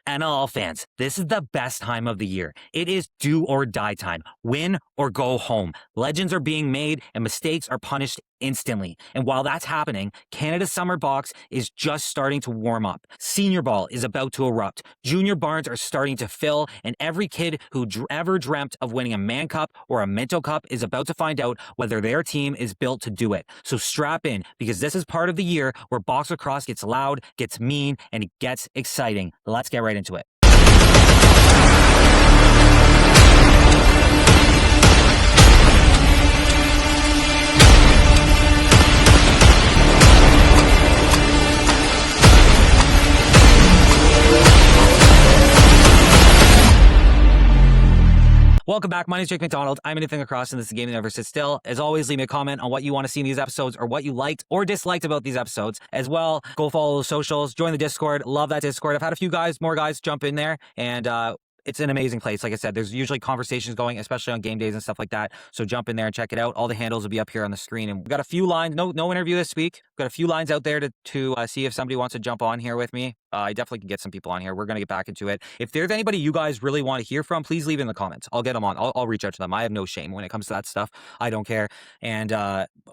NLL fans, this is the best time of the year. It is do or die time. Win or go home. Legends are being made and mistakes are punished instantly. And while that's happening, Canada's summer box is just starting to warm up. Senior ball is about to erupt. Junior barns are starting to fill, and every kid who ever dreamt of winning a Man Cup or a Minto Cup is about to find out whether their team is built to do it. So strap in, because this is part of the year where box lacrosse gets loud, gets mean, and it gets exciting. Let's get right into it. Welcome back. My name is Jake McDonald. I'm anything across, and this is the game that never sits still. As always, leave me a comment on what you want to see in these episodes or what you liked or disliked about these episodes. As well, go follow the socials, join the Discord. Love that Discord. I've had a few more guys jump in there, and it's an amazing place. Like I said, there's usually conversations going, especially on game days and stuff like that. So jump in there and check it out. All the handles will be up here on the screen. And we've got a few lines, no interview this week. We've got a few lines out there to see if somebody wants to jump on here with me. I definitely can get some people on here. We're going to get back into it. If there's anybody you guys really want to hear from, please leave it in the comments. I'll get them on. I'll reach out to them. I have no shame when it comes to that stuff. I don't care. And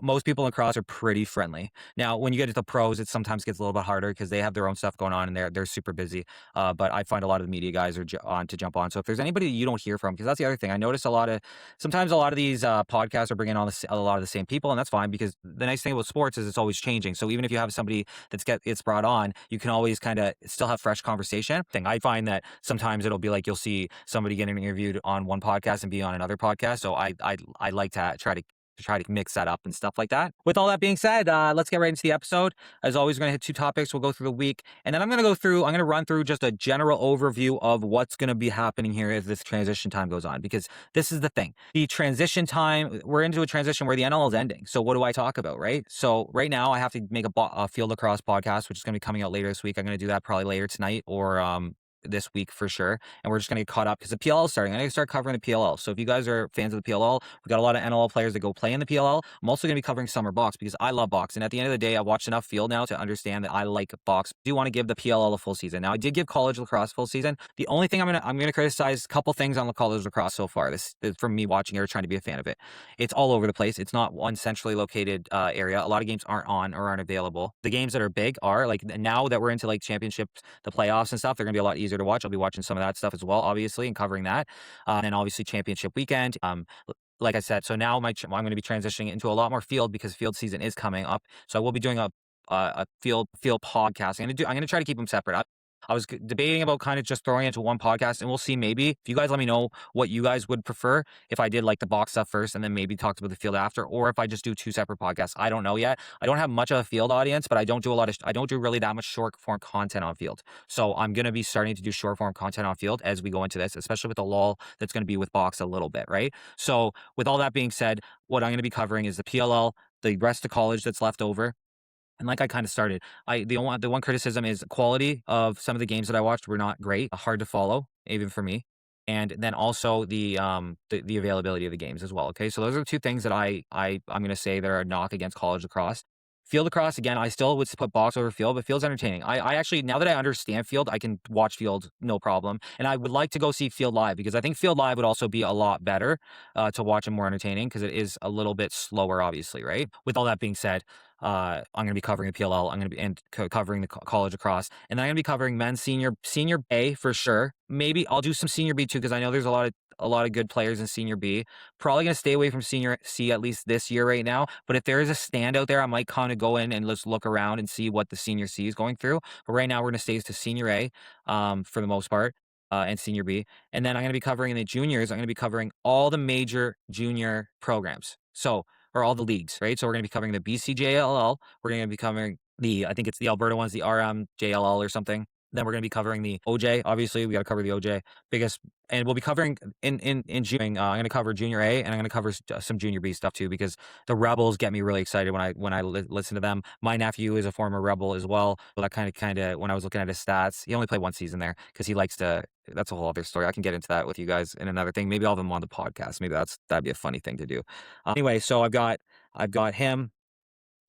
most people in cross are pretty friendly. Now, when you get to the pros, it sometimes gets a little bit harder because they have their own stuff going on and they're super busy. But I find a lot of the media guys are on to jump on. So if there's anybody that you don't hear from, because that's the other thing. I notice sometimes a lot of these podcasts are bringing on a lot of the same people, and that's fine, because the nice thing about sports is it's always changing. So even if you have somebody it's brought on, you can always kind of still have fresh conversation. I find that sometimes it'll be like you'll see somebody getting interviewed on one podcast and be on another podcast. So I like to try to mix that up and stuff like that. With all that being said, let's get right into the episode. As always, we're going to hit 2 topics. We'll go through the week, and then I'm going to run through just a general overview of what's going to be happening here as this transition time goes on, because this is the thing. The transition time, we're into a transition where the NLL is ending. So what do I talk about, right? So right now I have to make a field lacrosse podcast, which is going to be coming out later this week. I'm going to do that probably later tonight or this week for sure, and we're just going to get caught up because the PLL is starting. I'm going to start covering the PLL. So if you guys are fans of the PLL, we got a lot of NLL players that go play in the PLL. I'm also going to be covering summer box because I love box, and at the end of the day, I watched enough field now to understand that I like box. I do want to give the PLL a full season. Now, I did give college lacrosse full season. The only thing I'm going to criticize a couple things on the college lacrosse so far. This is from me watching it or trying to be a fan of it. It's all over the place. It's not one centrally located area. A lot of games aren't on or aren't available. The games that are big are, like, now that we're into like championships, the playoffs and stuff, they're going to be a lot easier to watch. I'll be watching some of that stuff as well, obviously, and covering that. And obviously championship weekend. Like I said, so now I'm going to be transitioning into a lot more field because field season is coming up. So I will be doing a field podcast. I'm going to try to keep them separate. I was debating about kind of just throwing it into one podcast, and we'll see. Maybe if you guys let me know what you guys would prefer, if I did like the box stuff first and then maybe talked about the field after, or if I just do 2 separate podcasts. I don't know yet. I don't have much of a field audience, but I don't do really that much short form content on field. So I'm going to be starting to do short form content on field as we go into this, especially with the lull that's going to be with box a little bit, right? So with all that being said, what I'm going to be covering is the PLL, the rest of college that's left over. And like I kind of started, the one criticism is quality of some of the games that I watched were not great, hard to follow, even for me. And then also the availability of the games as well. Okay, so those are the 2 things that I'm going to say that are a knock against college lacrosse. Field lacrosse, again, I still would put box over field, but field's entertaining. I actually, now that I understand field, I can watch field no problem. And I would like to go see field live because I think field live would also be a lot better to watch and more entertaining because it is a little bit slower, obviously, right? With all that being said, I'm going to be covering the PLL. I'm going to be covering the college lacrosse, and then I'm going to be covering men's senior A for sure. Maybe I'll do some senior B too because I know there's a lot of good players in senior B. Probably going to stay away from senior C at least this year right now. But if there is a standout there, I might kind of go in and let's look around and see what the senior C is going through. But right now we're going to stay to senior A for the most part. And senior B. And then I'm going to be covering in the juniors. I'm going to be covering all the major junior programs. Or all the leagues, right? So we're going to be covering the BCJLL. We're going to be covering I think it's the Alberta ones, the RMJLL or something. Then we're going to be covering the OJ. Obviously, we got to cover the OJ and we'll be covering in June. I'm going to cover Junior A, and I'm going to cover some Junior B stuff too, because the Rebels get me really excited when I listen to them. My nephew is a former Rebel as well. But that kind of when I was looking at his stats, he only played 1 season there because he likes to. That's a whole other story. I can get into that with you guys in another thing. Maybe I'll have them on the podcast. Maybe that'd be a funny thing to do. Anyway, so I've got him,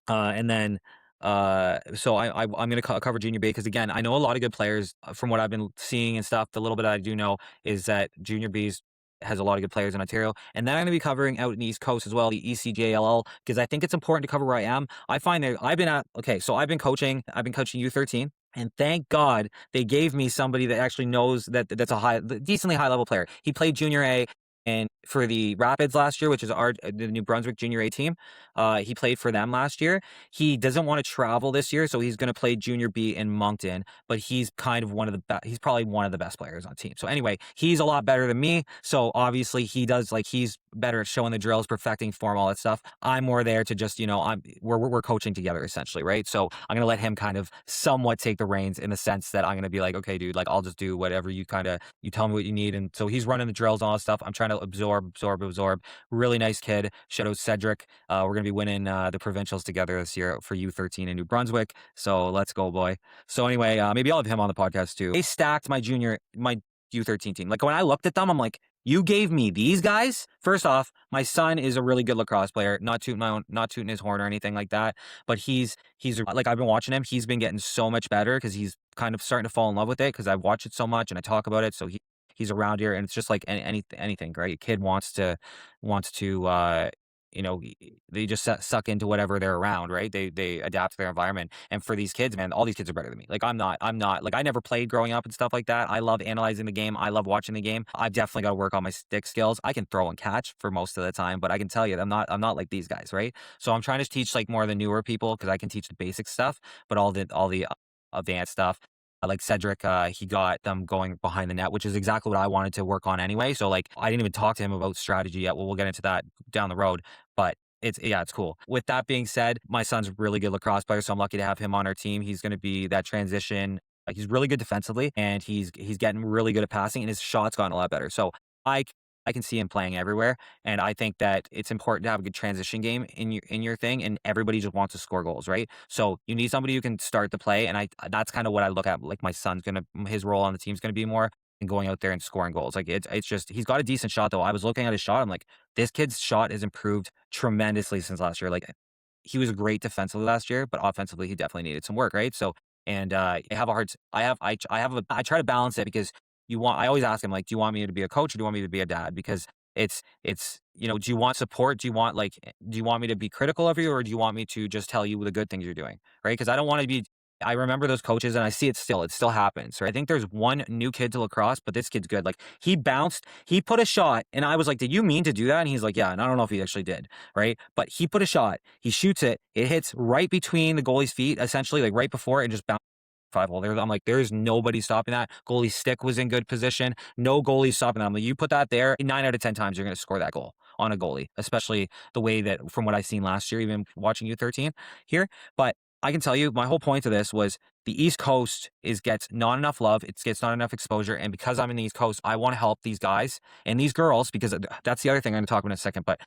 and then So I'm going to cover junior B because again, I know a lot of good players from what I've been seeing and stuff. The little bit I do know is that junior B's has a lot of good players in Ontario. And then I'm going to be covering out in the East Coast as well, the ECJLL, because I think it's important to cover where I am. I find that I've been coaching U13. And thank God they gave me somebody that actually knows that's a decently high level player. He played junior A and for the Rapids last year, which is the New Brunswick junior A team. He played for them last year. He doesn't want to travel this year, so he's going to play junior B in Moncton, but he's kind of one of the best. He's probably one of the best players on the team. So anyway, he's a lot better than me. So obviously he's better at showing the drills, perfecting form, all that stuff. I'm more there to just, we're coaching together essentially, right? So I'm going to let him kind of somewhat take the reins in the sense that I'm going to be like, okay, dude, like I'll just do whatever you tell me what you need. And so he's running the drills and all that stuff. I'm trying to absorb. Really nice kid. Shout out Cedric. We're going to be winning the provincials together this year for U13 in New Brunswick. So let's go, boy. So anyway, maybe I'll have him on the podcast too. They stacked my U13 team. Like when I looked at them, I'm like, you gave me these guys? First off, my son is a really good lacrosse player. Not tooting his horn or anything like that. But he's like, I've been watching him. He's been getting so much better because he's kind of starting to fall in love with it because I've watched it so much and I talk about it. So he's around here and it's just like anything, right? A kid wants to, they just suck into whatever they're around, right? They adapt to their environment. And for these kids, man, all these kids are better than me. Like I'm not like I never played growing up and stuff like that. I love analyzing the game. I love watching the game. I've definitely got to work on my stick skills. I can throw and catch for most of the time, but I can tell you I'm not like these guys, right? So I'm trying to teach like more of the newer people because I can teach the basic stuff, but all the advanced stuff. Like Cedric, he got them going behind the net, which is exactly what I wanted to work on anyway. So like, I didn't even talk to him about strategy yet. Well, we'll get into that down the road, but it's cool. With that being said, my son's a really good lacrosse player, so I'm lucky to have him on our team. He's going to be that transition. Like he's really good defensively, and he's getting really good at passing, and his shot's gotten a lot better. So I I can see him playing everywhere, and I think that it's important to have a good transition game in your thing, and everybody just wants to score goals, right? So you need somebody who can start the play, and that's kind of what I look at. Like his role on the team is gonna be more and going out there and scoring goals. Like it's just he's got a decent shot though. I was looking at his shot, I'm like, this kid's shot has improved tremendously since last year. Like he was great defensively last year, but offensively he definitely needed some work, right? So and I have a hard I try to balance it because I always ask him like, do you want me to be a coach or do you want me to be a dad? Because do you want support? Do you want me to be critical of you or do you want me to just tell you the good things you're doing? Right? Because I don't want to be I remember those coaches and I see it still happens. Right? I think there's one new kid to lacrosse, but this kid's good. Like he put a shot and I was like, did you mean to do that? And he's like, yeah, and I don't know if he actually did. Right. But he put a shot, he shoots it, it hits right between the goalie's feet, essentially, like right before it and just bounces 5 hole. I'm like, there's nobody stopping that. Goalie stick was in good position. No goalie stopping that. I'm like, you put that there, 9 out of 10 times you're going to score that goal on a goalie, especially the way that from what I've seen last year, even watching U13 here. But I can tell you, my whole point of this was the East Coast gets not enough love. It gets not enough exposure. And because I'm in the East Coast, I want to help these guys and these girls because that's the other thing I'm going to talk about in a second. But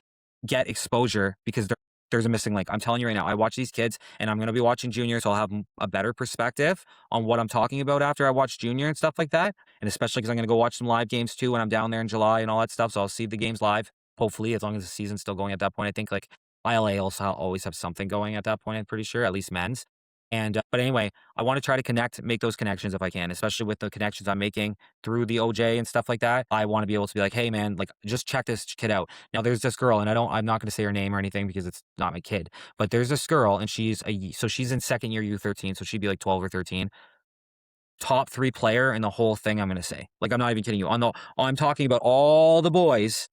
get exposure because there's a missing link. I'm telling you right now, I watch these kids and I'm going to be watching junior. So I'll have a better perspective on what I'm talking about after I watch junior and stuff like that. And especially because I'm going to go watch some live games too when I'm down there in July and all that stuff. So I'll see the games live, hopefully, as long as the season's still going at that point. I think like ILA also always have something going at that point, I'm pretty sure, at least men's. And but anyway, I want to try to make those connections if I can, especially with the connections I'm making through the OJ and stuff like that. I want to be able to be like, hey man, like just check this kid out. Now there's this girl, and I'm not going to say her name or anything because it's not my kid, but there's this girl, and she's in second year U13, so she'd be like 12 or 13. Top 3 player in the whole thing. I'm going to say, like, I'm not even kidding you. I'm talking about all the boys.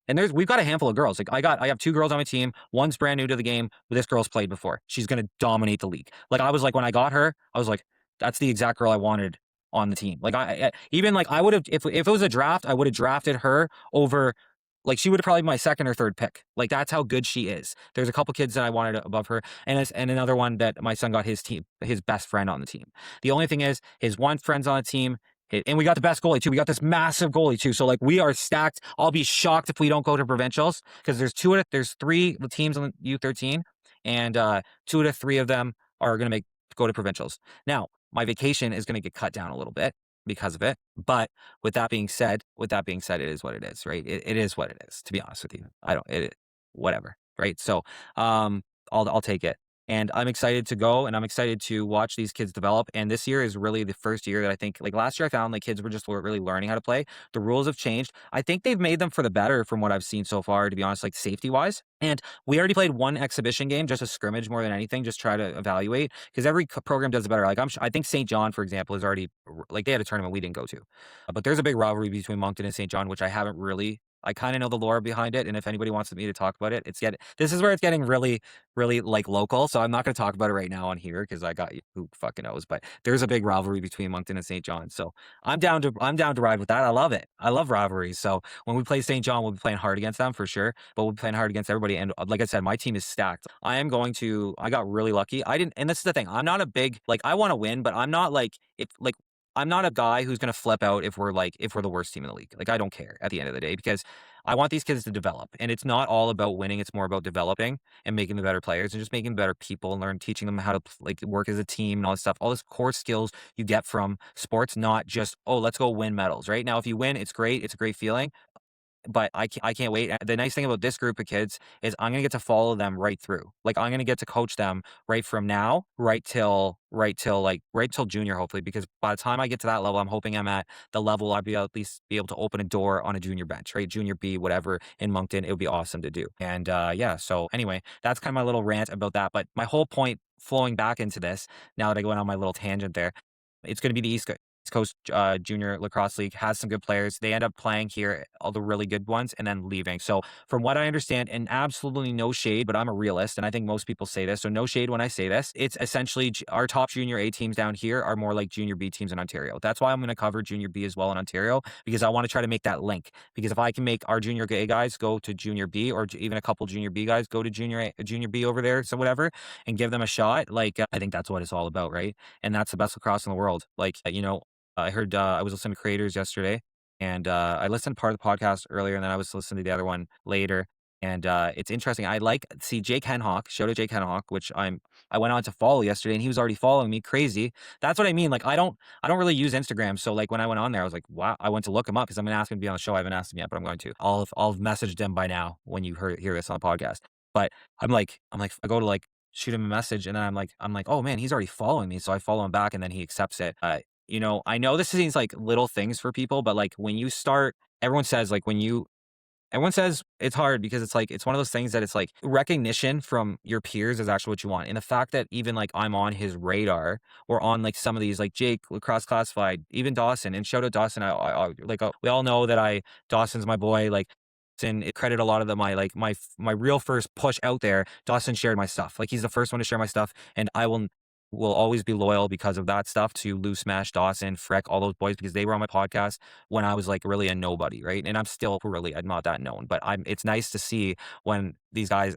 And we've got a handful of girls. Like I have 2 girls on my team. One's brand new to the game, but this girl's played before. She's going to dominate the league. Like I was like, when I got her, I was like, that's the exact girl I wanted on the team. Like I would have, if it was a draft, I would have drafted her over, like she would have probably been my second or third pick. Like that's how good she is. There's a couple kids that I wanted above her. And another one that my son got his best friend on the team. The only thing is his one friend's on the team. And we got the best goalie too. We got this massive goalie too. So like we are stacked. I'll be shocked if we don't go to provincials because there's 3 teams on the U13 and 2 out of 3 of them are going to go to provincials. Now my vacation is going to get cut down a little bit because of it. But with that being said, it is what it is, right? It is what it is, to be honest with you. Whatever, right? So I'll take it. And I'm excited to go and I'm excited to watch these kids develop. And this year is really the first year that I think, like last year, I found like kids were just really learning how to play. The rules have changed. I think they've made them for the better from what I've seen so far, to be honest, like safety wise. And we already played one exhibition game, just a scrimmage more than anything, just try to evaluate because every program does it better. Like I think St. John, for example, is already like they had a tournament we didn't go to, but there's a big rivalry between Moncton and St. John, which I haven't really. I kind of know the lore behind it, and if anybody wants me to talk about it, this is where it's getting really like local. So I'm not going to talk about it right now on here because I got you who fucking knows. But there's a big rivalry between Moncton and St. John. So I'm down to ride with that. I love it. I love rivalries. So when we play St. John, we'll be playing hard against them for sure. But we'll be playing hard against everybody. And like I said, my team is stacked. I got really lucky. I didn't, and this is the thing. I'm not a big like I want to win, but I'm not like if like I'm not a guy who's going to flip out if we're the worst team in the league. Like I don't care at the end of the day because I want these kids to develop. And it's not all about winning, it's more about developing and making them better players and just making better people and teaching them how to like work as a team and all this stuff. All this core skills you get from sports, not just, oh, let's go win medals, right? Now if you win, it's great. It's a great feeling, but I can't wait. The nice thing about this group of kids is I'm gonna get to follow them right through. Like I'm gonna get to coach them right from now, right till junior, hopefully. Because by the time I get to that level, I'm hoping I'm at the level I'd be able, at least be able to open a door on a junior bench, right? Junior B, whatever in Moncton, it would be awesome to do. And yeah, so anyway, that's kind of my little rant about that. But my whole point flowing back into this, now that I went on my little tangent there, it's going to be the East Coast Junior Lacrosse League has some good players. They end up playing here, all the really good ones, and then leaving. So, from what I understand, and absolutely no shade, but I'm a realist, and I think most people say this, so no shade when I say this. It's essentially our top Junior A teams down here are more like Junior B teams in Ontario. That's why I'm going to cover Junior B as well in Ontario because I want to try to make that link. Because if I can make our Junior A guys go to Junior B, or even a couple Junior B guys go to Junior B over there, so whatever, and give them a shot, like I think that's what it's all about, right? And that's the best lacrosse in the world. Like I heard I was listening to Creators yesterday, and I listened to part of the podcast earlier, and then I was listening to the other one later. And it's interesting. See Jake Henhock. Shout out Jake Henhock, which I went on to follow yesterday, and he was already following me. Crazy. That's what I mean. Like I don't really use Instagram, so like when I went on there, I was like, wow. I went to look him up because I'm gonna ask him to be on the show. I haven't asked him yet, but I'm going to. I'll have messaged him by now when you hear this on the podcast. But I'm like I go to like shoot him a message, and then I'm like, oh man, he's already following me, so I follow him back, and then he accepts it. I know this seems like little things for people, but like when you start, everyone says like everyone says it's hard because it's like it's one of those things that it's like recognition from your peers is actually what you want. And the fact that even like I'm on his radar or on like some of these like Jake Lacrosse Classified, even Dawson, and shout out Dawson. We all know that Dawson's my boy. Like and it credit a lot of my real first push out there. Dawson shared my stuff. Like he's the first one to share my stuff, and I will always be loyal because of that stuff to Lou Smash, Dawson, Freck, all those boys because they were on my podcast when I was like really a nobody, right? And I'm not that known, but it's nice to see when these guys,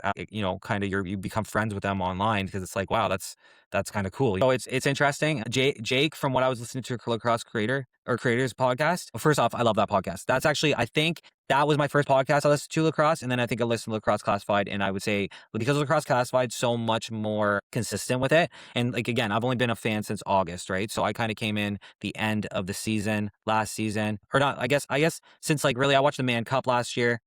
kind of you become friends with them online because it's like, wow, that's kind of cool. So it's interesting. Jake, from what I was listening to a Lacrosse Creators podcast. First off, I love that podcast. That's actually, I think that was my first podcast I listened to Lacrosse, and then I think I listened to Lacrosse Classified, and I would say because Lacrosse Classified so much more consistent with it. And like again, I've only been a fan since August, right? So I kind of came in the end of the season last season, or not. I guess since like really I watched the Man Cup last year.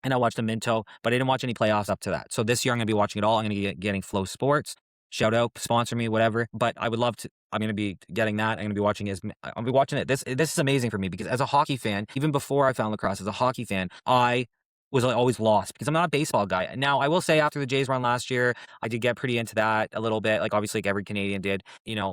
And I watched the Minto, but I didn't watch any playoffs up to that. So this year I'm going to be watching it all. I'm going to be getting Flow Sports. Shout out, sponsor me, whatever. But I would love to. I'm going to be getting that. I'm going to be watching I'll be watching it. This is amazing for me because as a hockey fan, even before I found lacrosse, as a hockey fan, I was like, always lost because I'm not a baseball guy. Now I will say after the Jays run last year, I did get pretty into that a little bit. Like obviously like every Canadian did.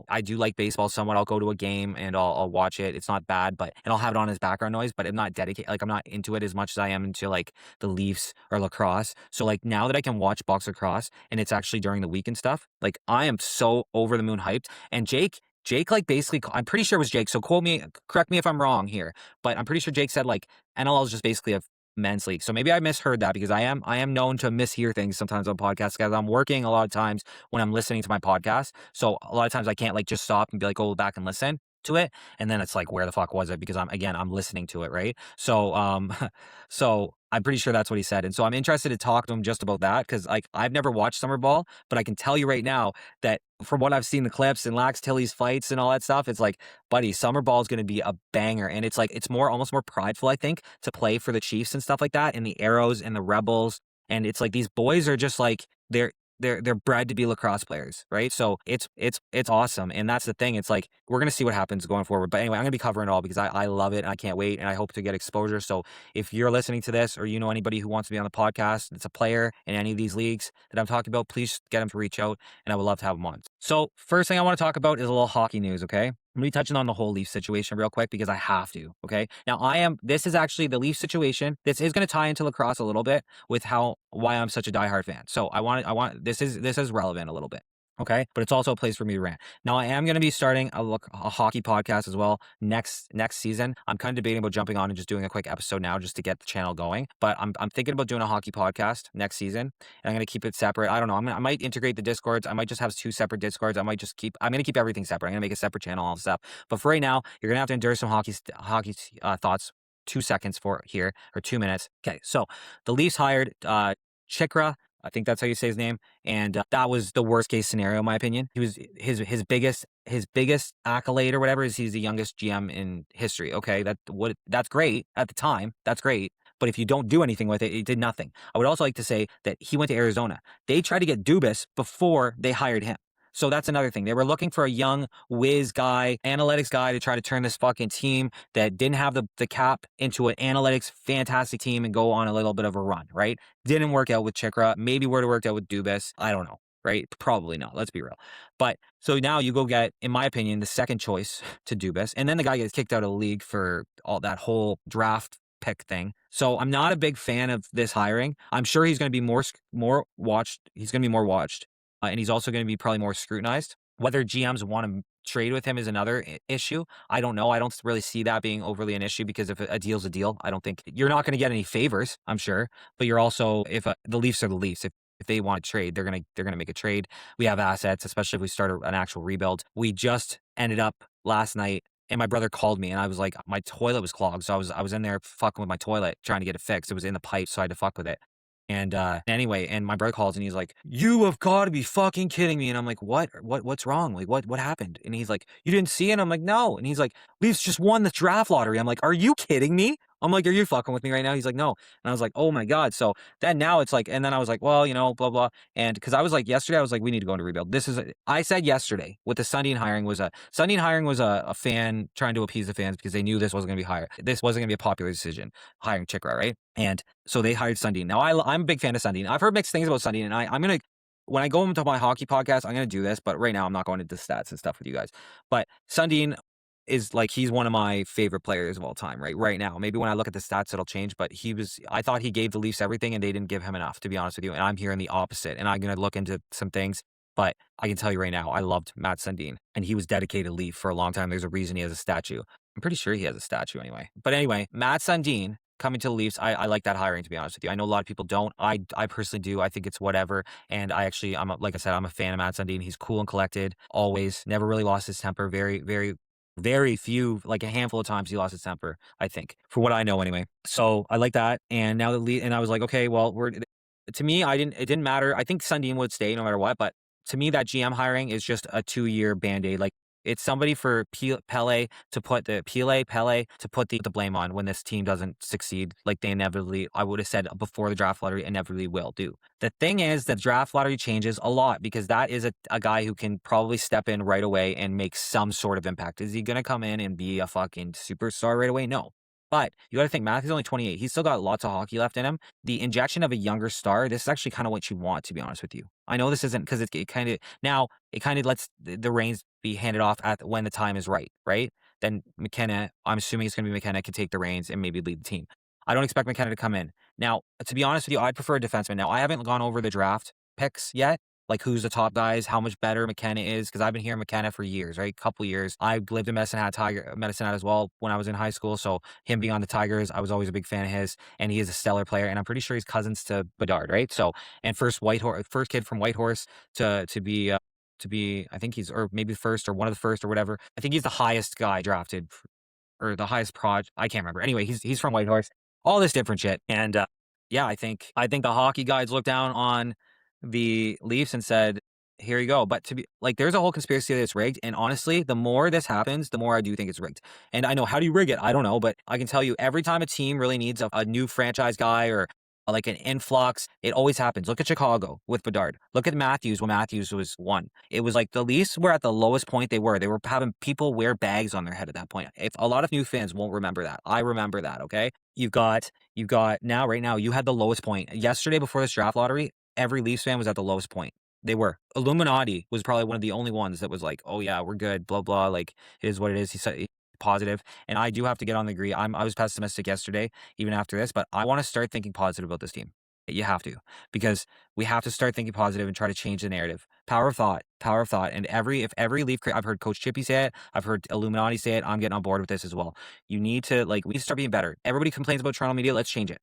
I do like baseball somewhat. I'll go to a game and I'll watch it. It's not bad, and I'll have it on as background noise, but I'm not dedicated. Like I'm not into it as much as I am into like the Leafs or lacrosse. So like now that I can watch box lacrosse and it's actually during the week and stuff, like I am so over the moon hyped. And Jake, like basically, I'm pretty sure it was Jake. So correct me if I'm wrong here, but I'm pretty sure Jake said like NLL is just basically a men's league. So maybe I misheard that because I am known to mishear things sometimes on podcasts because I'm working a lot of times when I'm listening to my podcast. So a lot of times I can't like just stop and be like, go back and listen to it. And then it's like, where the fuck was it? Because I'm listening to it. Right. So, so I'm pretty sure that's what he said. And so I'm interested to talk to him just about that because like I've never watched summer ball, but I can tell you right now that from what I've seen the clips and Lax Tilly's fights and all that stuff, it's like, buddy, summer ball is going to be a banger. And it's like, it's almost more prideful, I think, to play for the Chiefs and stuff like that and the Arrows and the Rebels. And it's like, these boys are just like, they're bred to be lacrosse players, right? So it's awesome, and that's the thing. It's like we're gonna see what happens going forward. But anyway, I'm gonna be covering it all because I love it and I can't wait, and I hope to get exposure. So if you're listening to this or you know anybody who wants to be on the podcast that's a player in any of these leagues that I'm talking about, please get them to reach out, and I would love to have them on. So first thing I want to talk about is a little hockey news, okay? I'm gonna be touching on the whole Leaf situation real quick because I have to, okay? Now this is actually the Leaf situation. This is gonna tie into lacrosse a little bit with why I'm such a diehard fan. So this is relevant a little bit. Okay. But it's also a place for me to rant. Now I am going to be starting a hockey podcast as well next season. I'm kind of debating about jumping on and just doing a quick episode now just to get the channel going. But I'm thinking about doing a hockey podcast next season, and I'm going to keep it separate. I don't know. I might integrate the Discords. I might just have 2 separate Discords. I'm going to keep everything separate. I'm going to make a separate channel, all stuff. But for right now, you're going to have to endure some hockey thoughts. 2 seconds for here, or 2 minutes. Okay. So the Leafs hired Chikra. I think that's how you say his name. And that was the worst case scenario, in my opinion. He was his biggest accolade or whatever is he's the youngest GM in history. Okay, that's great at the time. That's great. But if you don't do anything with it, it did nothing. I would also like to say that he went to Arizona. They tried to get Dubas before they hired him. So that's another thing. They were looking for a young whiz guy, analytics guy to try to turn this fucking team that didn't have the cap into an analytics fantastic team and go on a little bit of a run, right? Didn't work out with Chikra. Maybe would have worked out with Dubas. I don't know, right? Probably not. Let's be real. But so now you go get, in my opinion, the second choice to Dubas. And then the guy gets kicked out of the league for all that whole draft pick thing. So I'm not a big fan of this hiring. I'm sure he's going to be more watched. He's going to be more watched. And he's also going to be probably more scrutinized. Whether GMs want to trade with him is another issue. I don't know. I don't really see that being overly an issue because if a deal's a deal, I don't think you're not going to get any favors, I'm sure. But you're also, the Leafs are the Leafs. If they want to trade, they're gonna make a trade. We have assets, especially if we start an actual rebuild. We just ended up last night, and my brother called me, and I was like, my toilet was clogged, so I was in there fucking with my toilet trying to get it fixed. It was in the pipe, so I had to fuck with it. And anyway, and my brother calls and he's like, "You have got to be fucking kidding me!" And I'm like, "What's wrong? Like, what happened?" And he's like, "You didn't see it?" And I'm like, "No." And he's like, "Leafs just won the draft lottery." I'm like, "Are you kidding me?" I'm like, "Are you fucking with me right now?" He's like, "No." And I was like, "Oh my God." So then now it's like, and then I was like, well, blah, blah. And because I was like, yesterday, I was like, we need to go into rebuild. I said yesterday with the Sundin hiring was a fan trying to appease the fans because they knew this wasn't going to be hired. This wasn't going to be a popular decision, hiring Chikra, right? And so they hired Sundin. Now I'm a big fan of Sundin. I've heard mixed things about Sundin, and I'm going to, when I go into my hockey podcast, I'm going to do this, but right now I'm not going into stats and stuff with you guys. But Sundin is like, he's one of my favorite players of all time, right now. Maybe when I look at the stats, it'll change, but I thought he gave the Leafs everything and they didn't give him enough, to be honest with you. And I'm hearing the opposite, and I'm going to look into some things, but I can tell you right now, I loved Matt Sundin, and he was dedicated Leaf for a long time. There's a reason he has a statue. I'm pretty sure he has a statue anyway. But anyway, Matt Sundin coming to the Leafs, I like that hiring, to be honest with you. I know a lot of people don't. I personally do. I think it's whatever. And like I said, I'm a fan of Matt Sundin. He's cool and collected, always, never really lost his temper. Very, very, very few, like a handful of times he lost his temper, I think, for what I know anyway. So I like that. And now and I was like, okay, well, to me, it didn't matter. I think Sundin would stay no matter what, but to me, that GM hiring is just a 2-year Band-Aid. Like, it's somebody for Pele to put the blame on when this team doesn't succeed, like they inevitably, I would have said before the draft lottery, inevitably will do. The thing is, the draft lottery changes a lot because that is a guy who can probably step in right away and make some sort of impact. Is he going to come in and be a fucking superstar right away? No. But you got to think, Matthew's only 28. He's still got lots of hockey left in him. The injection of a younger star, this is actually kind of what you want, to be honest with you. I know this isn't, because it kind of lets the reins be handed off when the time is right? Then McKenna, I'm assuming it's going to be McKenna, can take the reins and maybe lead the team. I don't expect McKenna to come in. Now, to be honest with you, I'd prefer a defenseman. Now, I haven't gone over the draft picks yet, like who's the top guys, how much better McKenna is, because I've been hearing McKenna for years, right? Couple years. I lived in Medicine Hat as well when I was in high school, so him being on the Tigers, I was always a big fan of his, and he is a stellar player, and I'm pretty sure he's cousins to Bedard, right? So, and first kid from Whitehorse to be, I think he's, or maybe the first or one of the first or whatever. I think he's the highest guy drafted, or the highest I can't remember. Anyway, he's from Whitehorse. All this different shit, and yeah, I think the hockey guys looked down on the Leafs and said, "Here you go." But to be like, there's a whole conspiracy that it's rigged, and honestly, the more this happens, the more I do think it's rigged. And I know, how do you rig it? I don't know, but I can tell you, every time a team really needs a new franchise guy or like an influx. It always happens. Look at Chicago with Bedard. Look at Matthews when Matthews was one. It was like the Leafs were at the lowest point they were. They were having people wear bags on their head at that point. If a lot of new fans won't remember that, I remember that. Okay, you've got now right now you had the lowest point yesterday before this draft lottery. Every Leafs fan was at the lowest point. They were. Illuminati was probably one of the only ones that was like, oh yeah, we're good, blah blah. Like it is what it is. He said positive, and I do have to get on the agree. I was pessimistic yesterday, even after this, but I want to start thinking positive about this team. You have to, because we have to start thinking positive and try to change the narrative. Power of thought, power of thought. And if every Leaf, I've heard Coach Chippy say it, I've heard Illuminati say it. I'm getting on board with this as well. You need to we need to start being better. Everybody complains about Toronto media. Let's change it.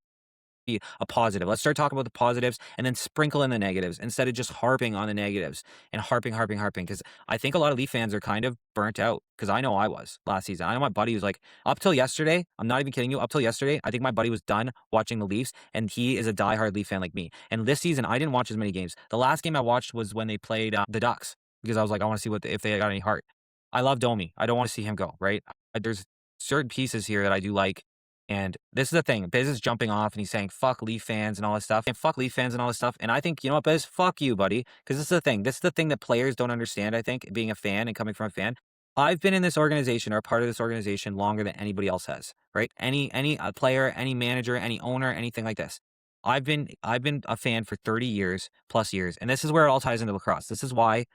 Be a positive. Let's start talking about the positives and then sprinkle in the negatives instead of just harping on the negatives and harping. Because I think a lot of Leaf fans are kind of burnt out. Because I know I was last season. I know my buddy was like, up till yesterday, I'm not even kidding you, up till yesterday, I think my buddy was done watching the Leafs, and he is a diehard Leaf fan like me. And this season, I didn't watch as many games. The last game I watched was when they played the Ducks, because I was like, I want to see if they got any heart. I love Domi. I don't want to see him go, right? There's certain pieces here that I do like. And this is the thing. Biz is jumping off and he's saying, fuck Leaf fans and all this stuff. And fuck Leaf fans and all this stuff. And I think, you know what, Biz? Fuck you, buddy. Because this is the thing. This is the thing that players don't understand, I think, being a fan and coming from a fan. I've been in this organization or part of this organization longer than anybody else has, right? Any player, any manager, any owner, anything like this. I've been a fan for 30 years plus years. And this is where it all ties into lacrosse. This is why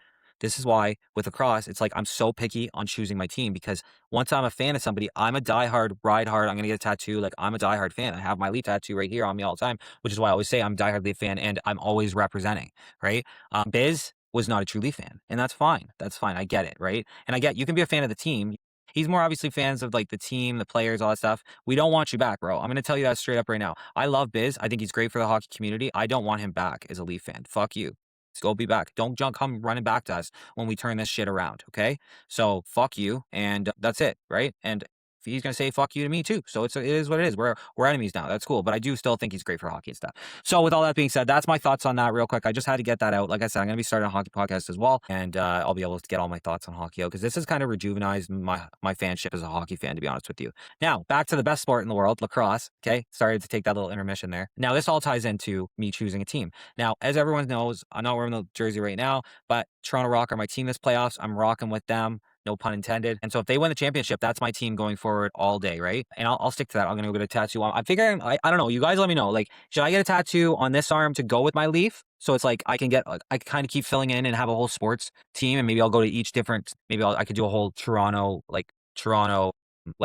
with lacrosse, it's like I'm so picky on choosing my team, because once I'm a fan of somebody, I'm a diehard, ride hard. I'm going to get a tattoo. Like I'm a diehard fan. I have my Leaf tattoo right here on me all the time, which is why I always say I'm a diehard Leaf fan and I'm always representing, right? Biz was not a true Leaf fan, and that's fine. That's fine. I get it, right? And I get you can be a fan of the team. He's more obviously fans of like the team, the players, all that stuff. We don't want you back, bro. I'm going to tell you that straight up right now. I love Biz. I think he's great for the hockey community. I don't want him back as a Leaf fan. Fuck you. Let's go be back. Don't come running back to us when we turn this shit around, okay? So fuck you, and that's it, right? And he's gonna say fuck you to me too. So it is what it is. We're enemies now. That's cool, but I do still think he's great for hockey and stuff. So with all that being said, that's my thoughts on that real quick. I just had to get that out. Like I said, I'm gonna be starting a hockey podcast as well, and I'll be able to get all my thoughts on hockey out, because this has kind of rejuvenized my fanship as a hockey fan, to be honest with you. Now back to the best sport in the world, lacrosse. Okay, sorry to take that little intermission there. Now this all ties into me choosing a team. Now, as everyone knows, I'm not wearing the jersey right now, but Toronto Rock are my team this playoffs. I'm rocking with them. No pun intended. And so if they win the championship, that's my team going forward all day, right? And I'll stick to that. I'm going to go get a tattoo on. I'm figuring, I don't know. You guys let me know. Like, should I get a tattoo on this arm to go with my Leaf? So it's like I can kind of keep filling in and have a whole sports team. And maybe I'll go to each different, I could do a whole Toronto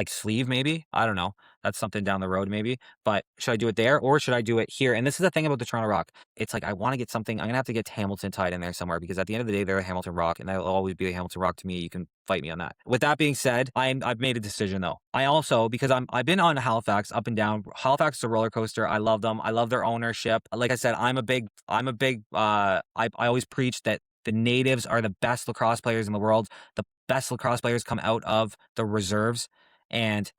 sleeve maybe. I don't know. That's something down the road maybe. But should I do it there or should I do it here? And this is the thing about the Toronto Rock. It's like I want to get something. I'm going to have to get Hamilton tied in there somewhere, because at the end of the day, they're a Hamilton Rock, and that'll always be a Hamilton Rock to me. You can fight me on that. With that being said, I've made a decision though. I also, because I've been on Halifax up and down. Halifax is a roller coaster. I love them. I love their ownership. Like I said, I'm a big I always preach that the natives are the best lacrosse players in the world. The best lacrosse players come out of the reserves. And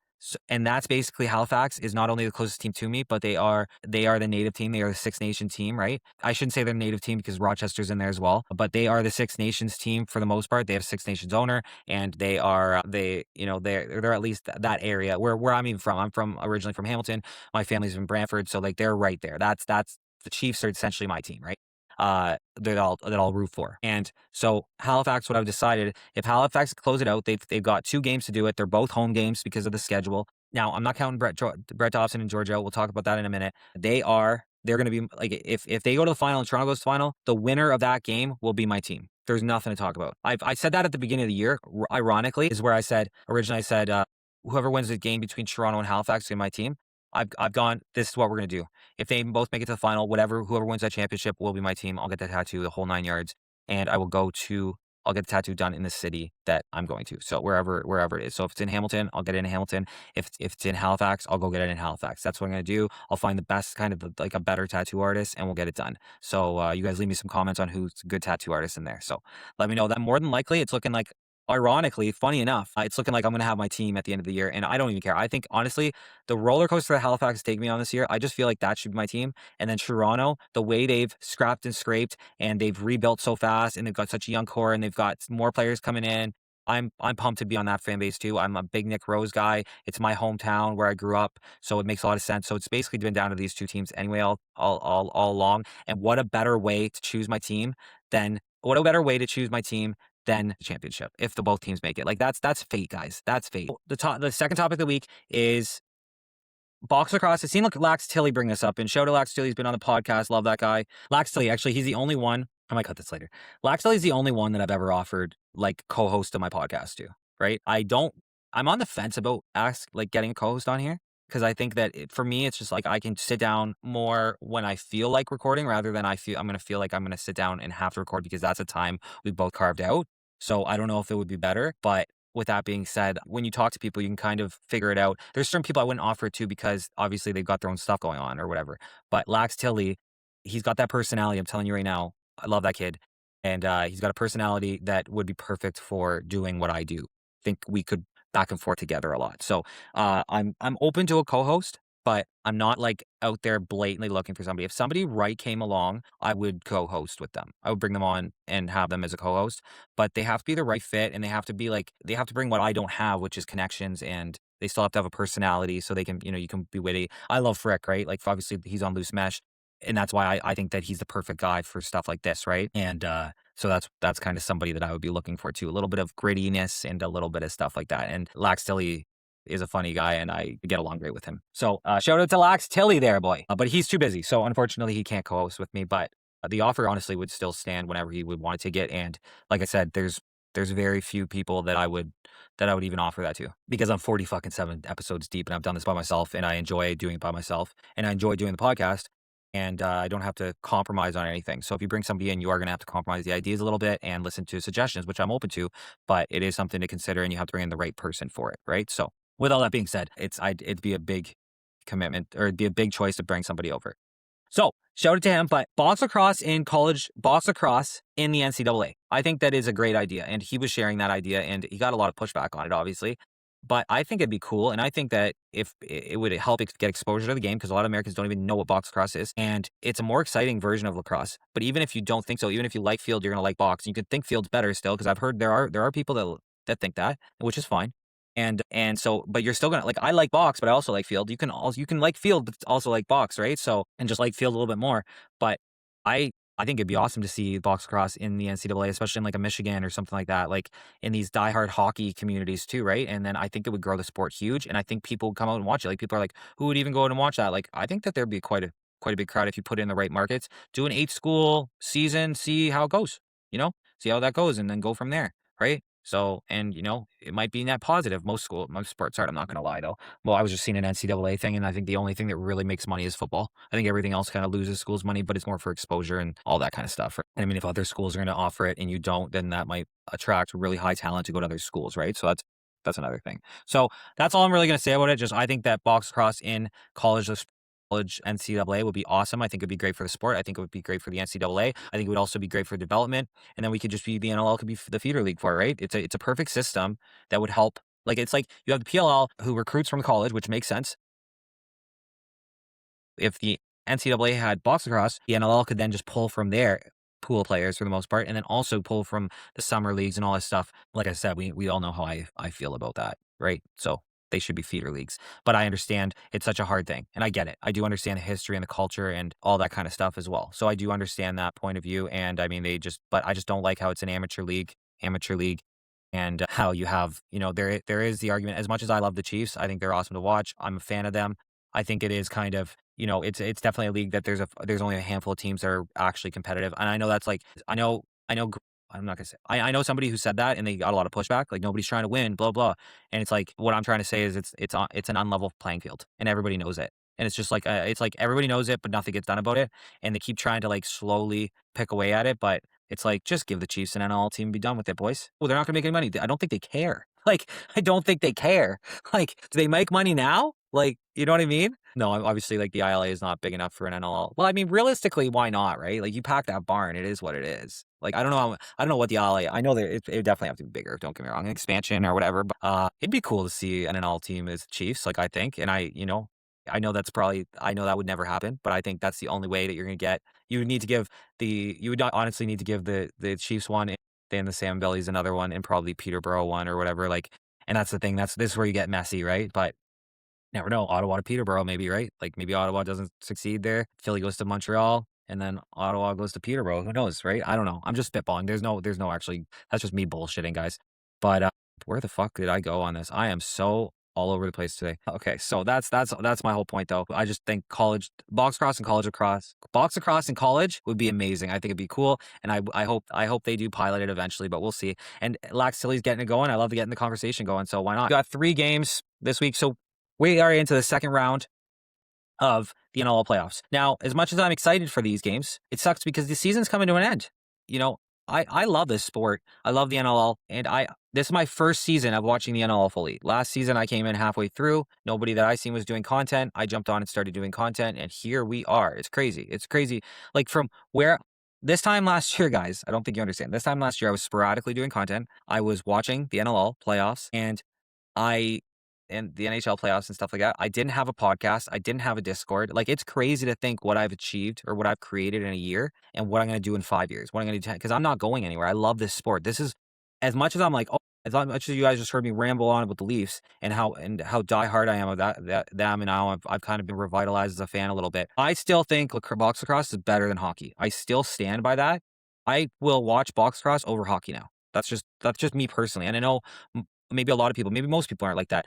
that's basically Halifax is not only the closest team to me, but they are the native team. They are the Six Nation team, right? I shouldn't say they're the native team because Rochester's in there as well, but they are the Six Nations team for the most part. They have Six Nations owner, and they're at least that area where I'm even from. I'm originally from Hamilton. My family's from Brantford, so like they're right there. That's the Chiefs are essentially my team, right? That I'll root for. And so Halifax, what I've decided, if Halifax close it out, they've got 2 games to do it. They're both home games because of the schedule. Now, I'm not counting Brett Dobson and Georgia. We'll talk about that in a minute. They're going to be like, if they go to the final and Toronto goes to the final, the winner of that game will be my team. There's nothing to talk about. I said that at the beginning of the year, ironically, is where originally I said, whoever wins the game between Toronto and Halifax is my team. I've gone, this is what we're going to do. If they both make it to the final, whoever wins that championship will be my team. I'll get the tattoo, the whole 9 yards, and I'll get the tattoo done in the city that I'm going to. So wherever it is. So if it's in Hamilton, I'll get it in Hamilton. If it's in Halifax, I'll go get it in Halifax. That's what I'm going to do. I'll find the best kind of like a better tattoo artist, and we'll get it done. So you guys leave me some comments on who's a good tattoo artist in there. So let me know that. More than likely, it's looking like, ironically, funny enough, it's looking like I'm going to have my team at the end of the year, and I don't even care. I think, honestly, the roller coaster that Halifax is taking me on this year, I just feel like that should be my team. And then Toronto, the way they've scrapped and scraped, and they've rebuilt so fast, and they've got such a young core, and they've got more players coming in. I'm pumped to be on that fan base too. I'm a big Nick Rose guy. It's my hometown where I grew up, so it makes a lot of sense. So it's basically been down to these two teams anyway, all along. And what a better way to choose my team than the championship if the both teams make it. Like that's fate, guys. That's fate. The second topic of the week is box lacrosse. It seemed like Lax Tilly bring this up, and shout out to Lax Tilly. He's been on the podcast. Love that guy. Lax Tilly, actually, he's the only one. I might cut this later. Lax Tilly's the only one that I've ever offered like co-host of my podcast to. Right? I'm on the fence about getting a co-host on here because I think that for me, it's just like I can sit down more when I feel like recording rather than I'm going to feel like I'm going to sit down and have to record because that's a time we both carved out. So I don't know if it would be better, but with that being said, when you talk to people, you can kind of figure it out. There's certain people I wouldn't offer it to because obviously they've got their own stuff going on or whatever. But Lax Tilly, he's got that personality. I'm telling you right now, I love that kid. And he's got a personality that would be perfect for doing what I do. I think we could back and forth together a lot. So I'm open to a co-host, but I'm not like out there blatantly looking for somebody. If somebody right came along, I would co-host with them. I would bring them on and have them as a co-host, but they have to be the right fit and they have to bring what I don't have, which is connections, and they still have to have a personality so they can, you can be witty. I love Frick, right? Like obviously he's on Loose Mesh, and that's why I think that he's the perfect guy for stuff like this, right? And so that's kind of somebody that I would be looking for too. A little bit of grittiness and a little bit of stuff like that. And Lax Tilly is a funny guy, and I get along great with him. So shout out to Lax Tilly there, boy. But he's too busy, so unfortunately he can't co-host with me. But the offer honestly would still stand whenever he would want to take it. And like I said, there's very few people that I would even offer that to because I'm 47 episodes deep and I've done this by myself and I enjoy doing it by myself and I enjoy doing the podcast. And I don't have to compromise on anything. So if you bring somebody in, you are going to have to compromise the ideas a little bit and listen to suggestions, which I'm open to, but it is something to consider and you have to bring in the right person for it, right? So with all that being said, it'd be a big commitment or it'd be a big choice to bring somebody over. So shout out to him, but box lacrosse in college, box lacrosse in the NCAA. I think that is a great idea. And he was sharing that idea and he got a lot of pushback on it, obviously. But I think it'd be cool. And I think that if it would help get exposure to the game because a lot of Americans don't even know what box lacrosse is. And it's a more exciting version of lacrosse. But even if you don't think so, even if you like field, you're going to like box. You could think field's better still because I've heard there are people that think that, which is fine. And so, but you're still gonna like. I like box, but I also like field. You can like field, but also like box, right? So and just like field a little bit more. But I think it'd be awesome to see box lacrosse in the NCAA, especially in like a Michigan or something like that, like in these diehard hockey communities too, right? And then I think it would grow the sport huge, and I think people would come out and watch it. Like people are like, who would even go out and watch that? Like I think that there'd be quite a big crowd if you put it in the right markets. Do an 8-school season, see how it goes. See how that goes, and then go from there, right? So, and it might be net positive. Most sports aren't. I'm not going to lie though. Well, I was just seeing an NCAA thing, and I think the only thing that really makes money is football. I think everything else kind of loses schools money, but it's more for exposure and all that kind of stuff. Right? And I mean, if other schools are going to offer it and you don't, then that might attract really high talent to go to other schools, right? So that's another thing. So that's all I'm really going to say about it. Just I think that box lacrosse in college NCAA would be awesome. I think it'd be great for the sport. I think it would be great for the NCAA. I think it would also be great for development. And then we could just be the NLL could be the feeder league for it, right? It's a perfect system that would help. Like it's like you have the PLL who recruits from college, which makes sense. If the NCAA had box lacrosse, the NLL could then just pull from their pool players for the most part, and then also pull from the summer leagues and all this stuff. Like I said, we all know how I feel about that, right? So they should be feeder leagues. But I understand it's such a hard thing, and I get it. I do understand the history and the culture and all that kind of stuff as well. So I do understand that point of view, and I mean but I just don't like how it's an amateur league, and how you have there is the argument. As much as I love the Chiefs, I think they're awesome to watch. I'm a fan of them. I think it is kind of it's definitely a league that there's only a handful of teams that are actually competitive, and I know that's like I know I'm not gonna say I know somebody who said that and they got a lot of pushback, like nobody's trying to win, blah blah. And it's like what I'm trying to say is it's an unlevel playing field, and everybody knows it. And it's just like it's like everybody knows it, but nothing gets done about it. And they keep trying to like slowly pick away at it, but it's like just give the Chiefs an NLL team and be done with it, boys. Well, they're not gonna make any money. I don't think they care. Like I don't think they care. Like do they make money now? Like you know what I mean? No, obviously, like the ILA is not big enough for an NLL. Well, I mean, realistically, why not, right? Like you pack that barn, it is what it is. Like I don't know what the ILA. I know that it would definitely have to be bigger. Don't get me wrong, an expansion or whatever. But it'd be cool to see an NLL team as Chiefs. Like I think, and I know I know that would never happen, but I think that's the only way that you're gonna get. You would honestly need to give the Chiefs one Then the Sam Billy's another one, and probably Peterborough one or whatever. Like, and that's the thing. This is where you get messy, right? But never know. Ottawa to Peterborough, maybe, right? Like maybe Ottawa doesn't succeed there. Philly goes to Montreal, and then Ottawa goes to Peterborough. Who knows, right? I don't know. I'm just spitballing. There's no actually. That's just me bullshitting, guys. But where the fuck did I go on this? I am so all over the place today. Okay, so that's my whole point, though. I just think college box cross and college lacrosse, box lacrosse in college would be amazing. I think it'd be cool, and I hope they do pilot it eventually, but we'll see. And Lax Silly's getting it going. I love getting the conversation going, so why not? We got 3 games this week, so we are into the second round of the NLL playoffs. Now, as much as I'm excited for these games, it sucks because the season's coming to an end. You know, I love this sport. I love the NLL, and this is my first season of watching the NLL fully. Last season, I came in halfway through. Nobody that I seen was doing content. I jumped on and started doing content, and here we are. It's crazy. It's crazy. Like from where this time last year, guys, I don't think you understand. This time last year, I was sporadically doing content. I was watching the NLL playoffs, and the NHL playoffs and stuff like that. I didn't have a podcast. I didn't have a Discord. Like, it's crazy to think what I've achieved or what I've created in a year and what I'm going to do in 5 years. What I'm going to do, because I'm not going anywhere. I love this sport. This is, as much as I'm like, oh, as much as you guys just heard me ramble on with the Leafs and how diehard I am of them, and now I've kind of been revitalized as a fan a little bit. I still think box lacrosse is better than hockey. I still stand by that. I will watch box lacrosse over hockey now. That's just me personally. And I know maybe a lot of people, maybe most people aren't like that.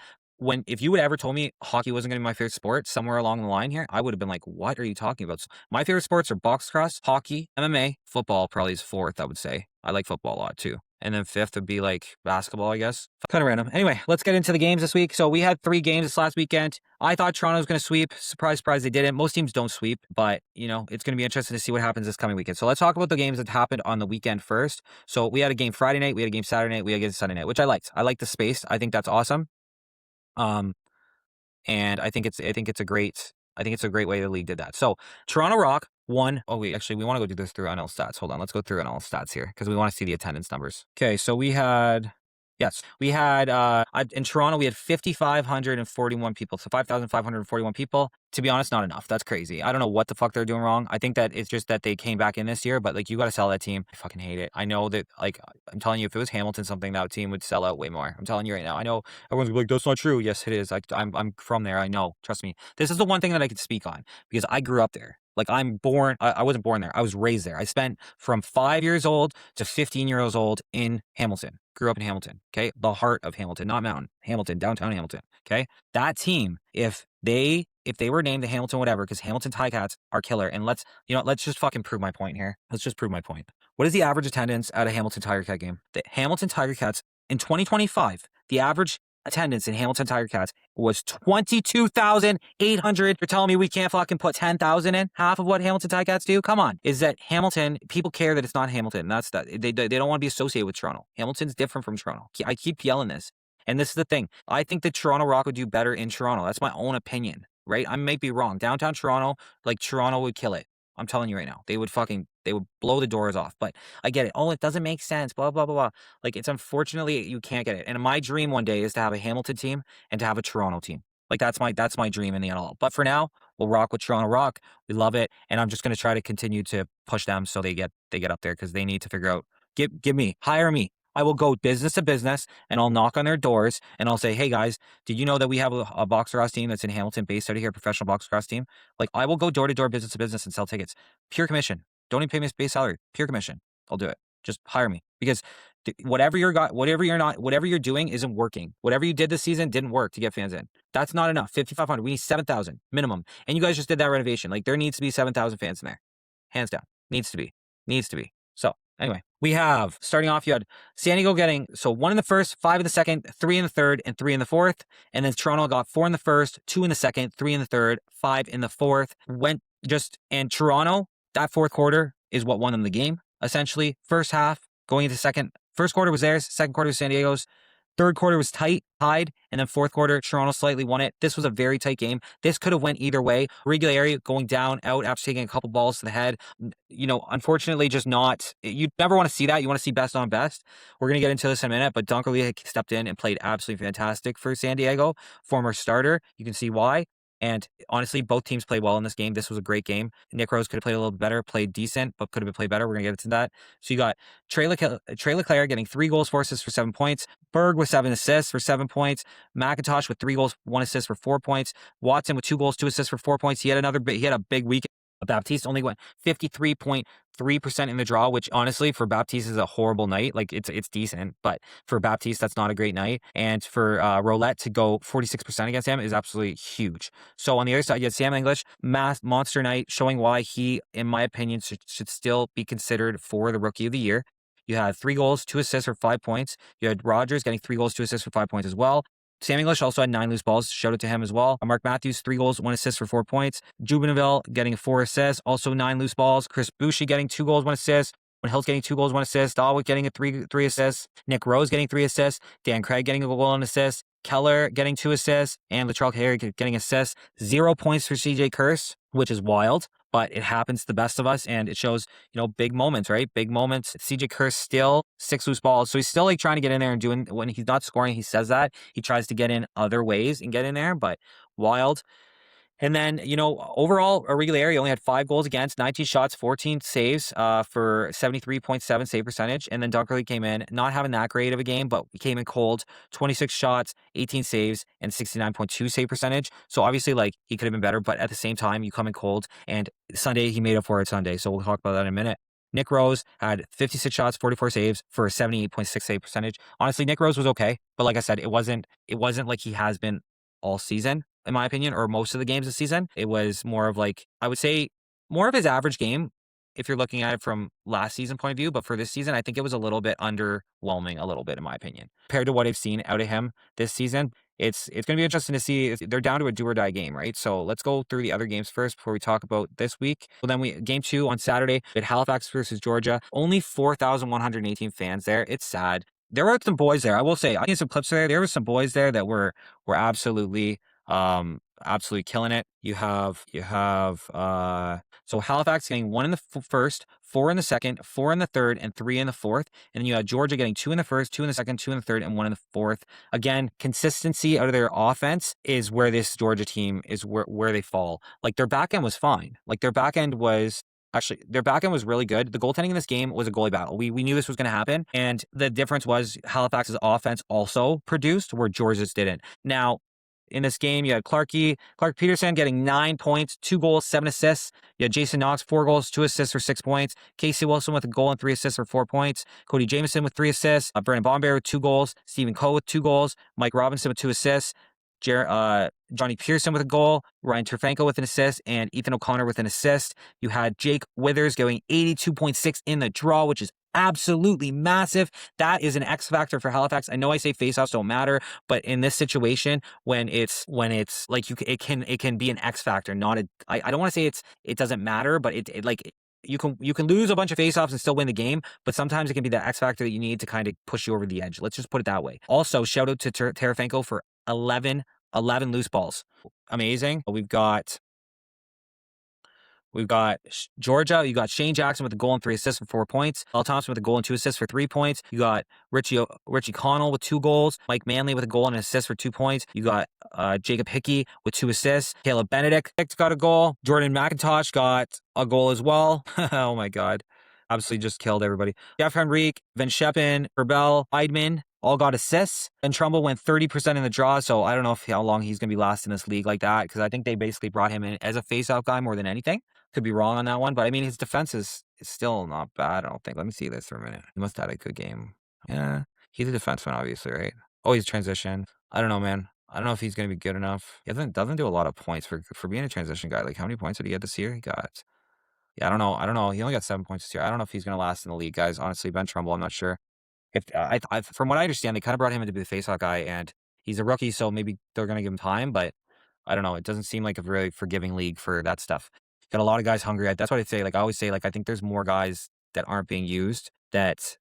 If you would ever told me hockey wasn't going to be my favorite sport somewhere along the line here, I would have been like, what are you talking about? So my favorite sports are box lacrosse, hockey, MMA, football probably is 4th, I would say. I like football a lot too. And then 5th would be like basketball, I guess. Kind of random. Anyway, let's get into the games this week. So we had 3 games this last weekend. I thought Toronto was going to sweep. Surprise, surprise, they didn't. Most teams don't sweep, but it's going to be interesting to see what happens this coming weekend. So let's talk about the games that happened on the weekend first. So we had a game Friday night, we had a game Saturday night, we had a game Sunday night, which I liked. I like the space. I think that's awesome. And I think it's a great way the league did that. So Toronto Rock won. Oh wait, actually we want to go do this through NL stats. Hold on, let's go through NL stats here because we want to see the attendance numbers. Okay, so we had in Toronto we had 5,541 people. So 5,541 people. To be honest, not enough. That's crazy. I don't know what the fuck they're doing wrong. I think that it's just that they came back in this year, but like you got to sell that team. I fucking hate it. I know that, like, I'm telling you, if it was Hamilton something, that team would sell out way more. I'm telling you right now. I know everyone's gonna be like, that's not true. Yes, it is. I'm from there. I know. Trust me. This is the one thing that I could speak on because I grew up there. Like I wasn't born there. I was raised there. I spent from 5 years old to 15 years old in Hamilton. Grew up in Hamilton. Okay. The heart of Hamilton, not Mountain. Hamilton, downtown Hamilton. Okay. That team, if they were named the Hamilton whatever, because Hamilton Ticats are killer. And let's just fucking prove my point here. Let's just prove my point. What is the average attendance at a Hamilton Tiger Cat game? The Hamilton Tiger Cats in 2025, the average attendance in Hamilton Tiger Cats was 22,800. You're telling me we can't fucking put 10,000 in? Half of what Hamilton Tiger Cats do? Come on. Is that Hamilton, people care that it's not Hamilton. That's that. They don't want to be associated with Toronto. Hamilton's different from Toronto. I keep yelling this. And this is the thing. I think the Toronto Rock would do better in Toronto. That's my own opinion, right? I might be wrong. Downtown Toronto, like Toronto would kill it. I'm telling you right now. They would blow the doors off. But I get it. Oh, it doesn't make sense. Blah, blah, blah, blah. Like, it's unfortunately, you can't get it. And my dream one day is to have a Hamilton team and to have a Toronto team. Like, that's my dream in the NLL. But for now, we'll rock with Toronto Rock. We love it. And I'm just going to try to continue to push them so they get up there because they need to figure out, hire me. I will go business to business and I'll knock on their doors and I'll say, hey guys, did you know that we have a box lacrosse team that's in Hamilton based out of here, professional box lacrosse team? Like, I will go door to door, business to business and sell tickets. Pure commission. Don't even pay me a base salary. Pure commission. I'll do it. Just hire me because whatever you're doing isn't working. Whatever you did this season didn't work to get fans in. That's not enough. 5,500. We need 7,000 minimum. And you guys just did that renovation. Like, there needs to be 7,000 fans in there. Hands down. Needs to be. So anyway, we have, starting off, you had San Diego getting, 1 in the first, 5 in the second, 3 in the third, and 3 in the fourth. And then Toronto got 4 in the first, 2 in the second, 3 in the third, 5 in the fourth. And Toronto, that fourth quarter is what won them the game, essentially. First half, going into second, first quarter was theirs, second quarter was San Diego's. Third quarter was tied, and then fourth quarter, Toronto slightly won it. This was a very tight game. This could have went either way. Regularity going down, out after taking a couple balls to the head. Unfortunately, just not. You never want to see that. You want to see best on best. We're going to get into this in a minute, but Dunkerley stepped in and played absolutely fantastic for San Diego. Former starter. You can see why. And honestly, both teams played well in this game. This was a great game. Nick Rose could have played a little bit better, played decent, but could have played better. We're going to get into that. So you got Trey Leclerc getting 3 goals, 4 assists for 7 points. Berg with 7 assists for 7 points. McIntosh with 3 goals, 1 assist for 4 points. Watson with 2 goals, 2 assists for 4 points. He had a big week. Baptiste only went 53.3% in the draw, which honestly for Baptiste is a horrible night. Like it's decent, but for Baptiste, that's not a great night. And for Roulette to go 46% against him is absolutely huge. So on the other side, you had Sam English, monster night, showing why he, in my opinion, should still be considered for the Rookie of the Year. You had 3 goals, 2 assists for 5 points. You had Rogers getting 3 goals, 2 assists for 5 points as well. Sam English also had 9 loose balls. Shout out to him as well. Mark Matthews, 3 goals, 1 assist for 4 points. Jubenaville getting 4 assists, also 9 loose balls. Chris Boucher getting 2 goals, 1 assist. When Hill's getting 2 goals, 1 assist. Dahlwick getting a three assists. Nick Rose getting 3 assists. Dan Craig getting a goal and assist. Keller getting 2 assists. And Latrell Harry getting assists. 0 points for CJ Curse, which is wild. But it happens to the best of us, and it shows, big moments, right? Big moments. CJ Curse still 6 loose balls. So he's still like trying to get in there and doing, when he's not scoring, he says that. He tries to get in other ways and get in there, but wild. And then, overall, Aguilera only had 5 goals against, 19 shots, 14 saves for 73.7 save percentage. And then Dunkerley came in, not having that great of a game, but he came in cold, 26 shots, 18 saves, and 69.2 save percentage. So obviously, like, he could have been better, but at the same time, you come in cold. And Sunday, he made up for it Sunday. So we'll talk about that in a minute. Nick Rose had 56 shots, 44 saves for a 78.6 save percentage. Honestly, Nick Rose was okay, but like I said, it wasn't like he has been all season, in my opinion, or most of the games this season. It was more of like, I would say, more of his average game if you're looking at it from last season point of view. But for this season, I think it was a little bit underwhelming, a little bit, in my opinion, compared to what I've seen out of him this season. It's going to be interesting to see if they're down to a do or die game, right? So let's go through the other games first before we talk about this week. Well, then game 2 on Saturday at Halifax versus Georgia. Only 4,118 fans there. It's sad. There were some boys there. I will say, I think some clips there. There were some boys there that were absolutely killing it. You have so Halifax getting 1 in the first, 4 in the second, 4 in the third, and 3 in the fourth. And then you had Georgia getting 2 in the first, 2 in the second, 2 in the third, and 1 in the fourth. Again, consistency out of their offense is where this Georgia team is where they fall. Like their back end was fine. Like their back end was really good. The goaltending in this game was a goalie battle. We knew this was going to happen. And the difference was Halifax's offense also produced where Georgia's didn't. Now, in this game, you had Clark Peterson getting 9 points, 2 goals, 7 assists. You had Jason Knox, 4 goals, 2 assists for 6 points. Casey Wilson with a goal and 3 assists for 4 points. Cody Jamieson with 3 assists. Brennan Bombear with 2 goals. Stephen Coe with 2 goals. Mike Robinson with 2 assists. Johnny Pearson with a goal, Ryan Terfenko with an assist, and Ethan O'Connor with an assist. You had Jake Withers going 82.6 in the draw, which is absolutely massive. That is an X factor for Halifax. I know I say faceoffs don't matter, but in this situation, when it's like it can be an X factor, not a. I don't want to say it doesn't matter, but it like. You can lose a bunch of faceoffs and still win the game, but sometimes it can be the X factor that you need to kind of push you over the edge. Let's just put it that way. Also, shout out to Terafenko for 11 loose balls. Amazing. We've got Georgia. You got Shane Jackson with a goal and 3 assists for 4 points. Al Thompson with a goal and 2 assists for 3 points. You got Richie Connell with 2 goals. Mike Manley with a goal and an assist for 2 points. You got Jacob Hickey with 2 assists. Caleb Benedict got a goal. Jordan McIntosh got a goal as well. Oh my God. Absolutely just killed everybody. Jeff Henrique, Van Scheppen, Herbel, Eidman all got assists. And Trumbull went 30% in the draw, so I don't know how long he's going to be last in this league like that, because I think they basically brought him in as a face-off guy more than anything. Could be wrong on that one, but I mean, his defense is still not bad, I don't think. Let me see this for a minute. He must have had a good game. Yeah, he's a defenseman, obviously, right? Oh, he's transition. I don't know, man. I don't know if he's going to be good enough. He doesn't do a lot of points for being a transition guy. Like, how many points did he get this year? He got... Yeah, I don't know. He only got 7 points this year. I don't know if he's going to last in the league, guys. Honestly, Ben Trumbull, I'm not sure. If from what I understand, they kind of brought him in to be the faceoff guy, and he's a rookie, so maybe they're going to give him time. But I don't know. It doesn't seem like a really forgiving league for that stuff. Got a lot of guys hungry. That's what I say. Like I always say, like I think there's more guys that aren't being used that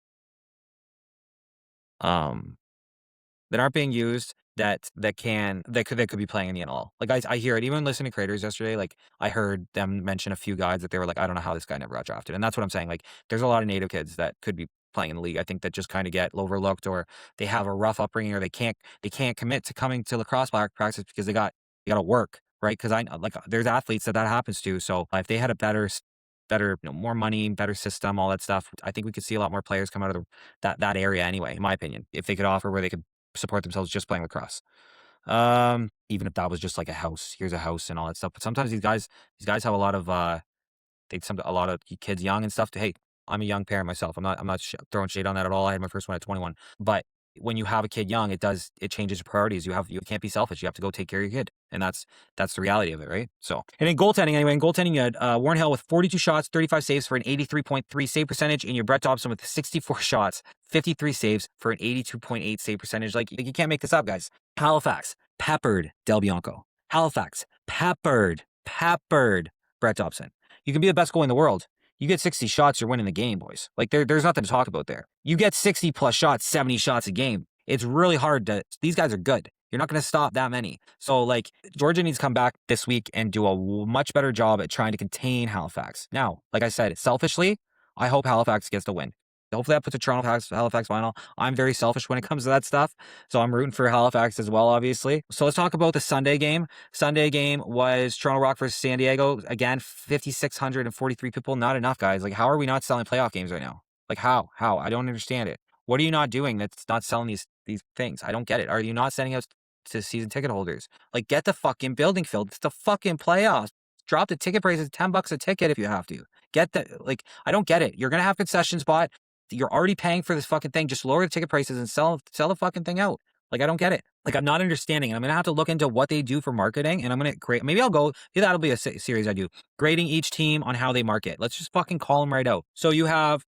aren't being used that could be playing in the NLL. Like I hear it. Even listening to creators yesterday, like I heard them mention a few guys that they were like, I don't know how this guy never got drafted. And that's what I'm saying. Like there's a lot of native kids that could be playing in the league. I think that just kind of get overlooked, or they have a rough upbringing, or they can't commit to coming to lacrosse practice because they got to work. right? Because I like there's athletes that happens to. So if they had a better, more money, better system, all that stuff, I think we could see a lot more players come out of that area anyway, in my opinion, if they could offer where they could support themselves just playing lacrosse. Even if that was just like a house, here's a house and all that stuff. But sometimes these guys have a lot of a lot of kids young and stuff. Hey, I'm a young parent myself. I'm not throwing shade on that at all. I had my first one at 21. But when you have a kid young, it changes your priorities. You can't be selfish. You have to go take care of your kid, and that's the reality of it, right? So, and in goaltending, anyway, you had Warren Hill with 42 shots, 35 saves for an 83.3 save percentage, and your Brett Dobson with 64 shots, 53 saves for an 82.8 save percentage. Like you can't make this up, guys. Halifax peppered Del Bianco. Halifax peppered Brett Dobson. You can be the best goalie in the world. You get 60 shots, you're winning the game, boys. Like there's nothing to talk about there. You get 60 plus shots, 70 shots a game. It's really hard to. These guys are good. You're not going to stop that many. So like Georgia needs to come back this week and do a much better job at trying to contain Halifax. Now, like I said, selfishly, I hope Halifax gets the win. Hopefully that puts a Halifax final. I'm very selfish when it comes to that stuff. So I'm rooting for Halifax as well, obviously. So let's talk about the Sunday game. Sunday game was Toronto Rock versus San Diego. Again, 5,643 people. Not enough, guys. Like, how are we not selling playoff games right now? Like, how? I don't understand it. What are you not doing that's not selling these things? I don't get it. Are you not sending out to season ticket holders? Like, get the fucking building filled. It's the fucking playoffs. Drop the ticket prices $10 a ticket if you have to. Get the, like, I don't get it. You're going to have concessions bought. You're already paying for this fucking thing. Just lower the ticket prices and sell the fucking thing out. Like, I don't get it. Like, I'm not understanding. I'm going to have to look into what they do for marketing, and I'm going to create, maybe that'll be a series I do, grading each team on how they market. Let's just fucking call them right out. So you had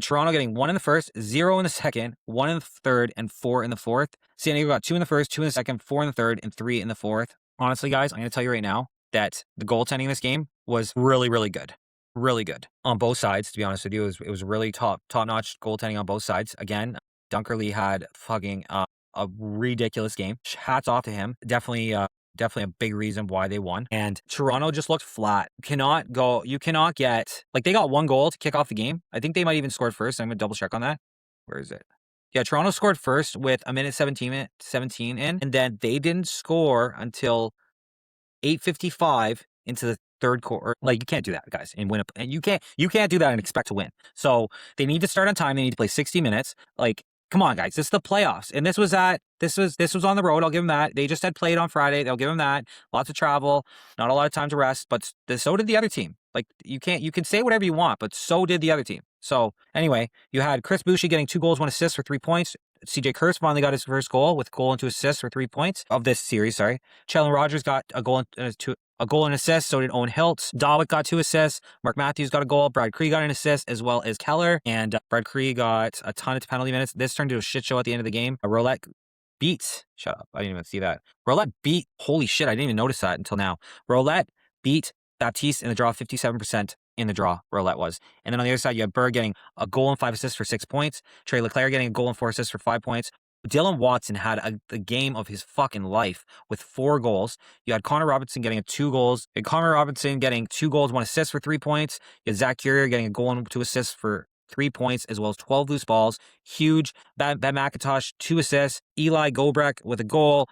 Toronto getting 1 in the first, 0 in the second, 1 in the third, and 4 in the fourth. San Diego got 2 in the first, 2 in the second, 4 in the third, and 3 in the fourth. Honestly, guys, I'm going to tell you right now that the goaltending in this game was really, really good. Really good on both sides, to be honest with you. It was really top-notch goaltending on both sides. Again, Dunkerley had fucking a ridiculous game. Hats off to him. Definitely a big reason why they won. And Toronto just looked flat. You cannot get, like, they got 1 goal to kick off the game. I think they might even scored first. I'm going to double check on that. Where is it? Yeah, Toronto scored first with a minute 17 in, and then they didn't score until 8:55 into the third quarter. Like, you can't do that, guys, and win and you can't do that and expect to win. So they need to start on time. They need to play 60 minutes. Like, come on, guys, this is the playoffs, and this was on the road. I'll give them that. They just had played on Friday. They'll give them that. Lots of travel, not a lot of time to rest, but so did the other team. Like, you can say whatever you want, but so did the other team. So anyway, you had Chris Boucher getting 2 goals, 1 assist for 3 points. CJ Kurtz finally got his first goal with goal and 2 assists for 3 points of this series. Sorry, Chandler Rogers got a goal and assist. So did Owen Hiltz. Dawick got 2 assists. Mark Matthews got a goal. Brad Cree got an assist, as well as Keller. And Brad Cree got a ton of penalty minutes. This turned into a shit show at the end of the game. Roulette beat. Shut up! I didn't even see that. Roulette beat. Holy shit! I didn't even notice that until now. Roulette beat Baptiste in the draw, 57%. In the draw, Roulette was. And then on the other side, you had Berg getting a goal and 5 assists for 6 points. Trey Leclerc getting a goal and 4 assists for 5 points. Dylan Watson had the game of his fucking life with 4 goals. You had Connor Robinson getting 2 goals. And Connor Robinson getting 2 goals, 1 assist for 3 points. You had Zach Currier getting a goal and 2 assists for 3 points, as well as 12 loose balls. Huge. Ben McIntosh, 2 assists. Eli Gobrecht with a goal.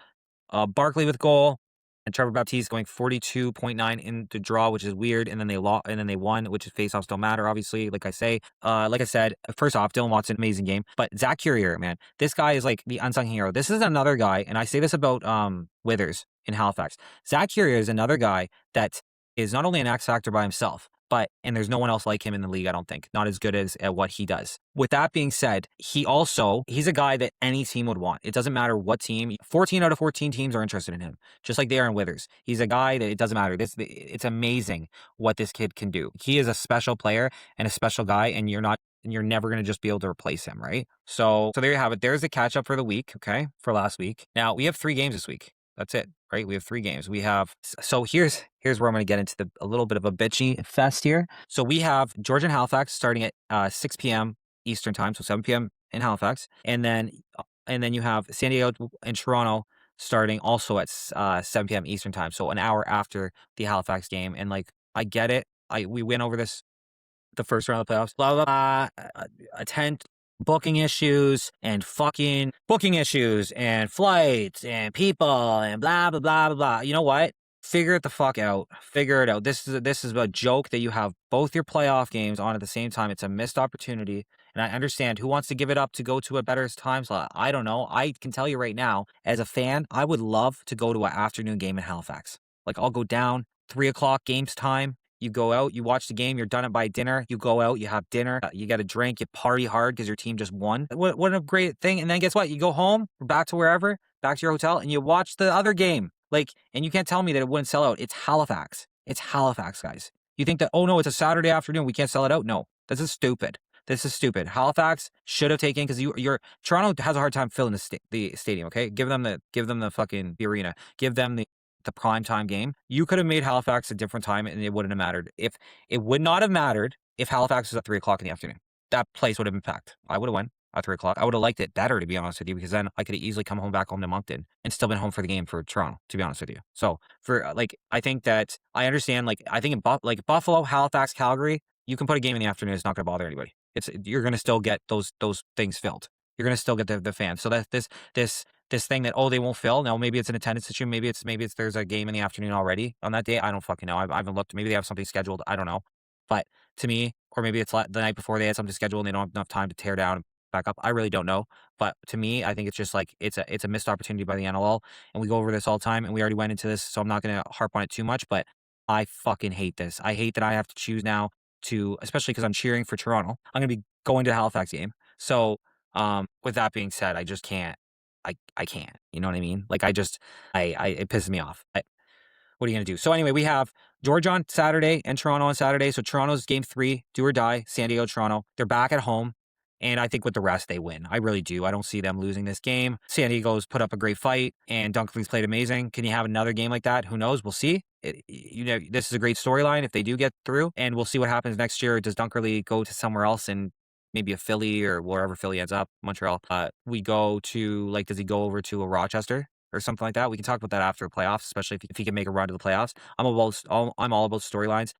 Barkley with goal. And Trevor Baptiste going 42.9 in the draw, which is weird. And then they won, which is faceoffs don't matter, obviously. Like I said, first off, Dylan Watson, amazing game. But Zach Currier, man, this guy is like the unsung hero. This is another guy, and I say this about Withers in Halifax. Zach Currier is another guy that is not only an X factor by himself, and there's no one else like him in the league, I don't think. Not as good as at what he does. With that being said, he's a guy that any team would want. It doesn't matter what team. 14 out of 14 teams are interested in him, just like they are in Withers. He's a guy that it doesn't matter. It's amazing what this kid can do. He is a special player and a special guy, and you're never going to just be able to replace him, right? So there you have it. There's the catch up for the week, okay, for last week. Now, we have 3 games this week. That's it, right? We have 3 games. So here's where I'm going to get into a little bit of a bitchy fest here. So we have Georgia and Halifax starting at 6 p.m. Eastern time, so 7 p.m. in Halifax, and then you have San Diego and Toronto starting also at 7 p.m. Eastern time, so an hour after the Halifax game. And like, I get it. We went over this the first round of the playoffs. Blah blah blah. booking issues and fucking booking issues and flights and people and blah blah blah blah blah. You know what? Figure it the fuck out. Figure it out. This is a joke that you have both your playoff games on at the same time. It's a missed opportunity. And I understand who wants to give it up to go to a better time slot. I don't know. I can tell you right now, as a fan, I would love to go to an afternoon game in Halifax. Like I'll go down 3 o'clock games time. You go out, you watch the game, you're done it by dinner. You go out, you have dinner, you get a drink, you party hard because your team just won. What a great thing. And then guess what? You go home, back to wherever, back to your hotel, and you watch the other game. Like, and you can't tell me that it wouldn't sell out. It's Halifax. It's Halifax, guys. You think that, oh no, it's a Saturday afternoon, we can't sell it out? No, this is stupid. This is stupid. Halifax should have taken because you're Toronto has a hard time filling the stadium. Okay, give them the fucking the arena. Give them the prime time game. You could have made Halifax a different time and it wouldn't have mattered. If it would not have mattered if Halifax was at 3 o'clock in the afternoon. That place would have been packed. I would have went at 3 o'clock. I would have liked it better, to be honest with you, because then I could have easily come back home to Moncton and still been home for the game for Toronto, to be honest with you. So for I think that I understand, I think in Buffalo, Halifax, Calgary, you can put a game in the afternoon. It's not going to bother anybody. You're going to still get those things filled. You're going to still get the fans. So that this thing that, oh, they won't fill. No, maybe it's an attendance issue. Maybe it's there's a game in the afternoon already on that day. I don't fucking know. I haven't looked. Maybe they have something scheduled. I don't know. But to me, or maybe it's the night before they had something scheduled and they don't have enough time to tear down and back up. I really don't know. But to me, I think it's just it's a missed opportunity by the NLL. And we go over this all the time and we already went into this, so I'm not going to harp on it too much, but I fucking hate this. I hate that I have to choose now especially because I'm cheering for Toronto. I'm going to be going to the Halifax game. So with that being said, I just can't. I can't. You know what I mean? It pisses me off. What are you going to do? So anyway, we have Georgia on Saturday and Toronto on Saturday. So Toronto's game 3, do or die, San Diego, Toronto. They're back at home. And I think with the rest, they win. I really do. I don't see them losing this game. San Diego's put up a great fight, and Dunkley's played amazing. Can you have another game like that? Who knows? We'll see. This is a great storyline if they do get through, and we'll see what happens next year. Does Dunkerley go to somewhere else and maybe a Philly or wherever Philly ends up, Montreal? We go to, does he go over to a Rochester or something like that? We can talk about that after the playoffs, especially if he can make a run to the playoffs. I'm all about storylines.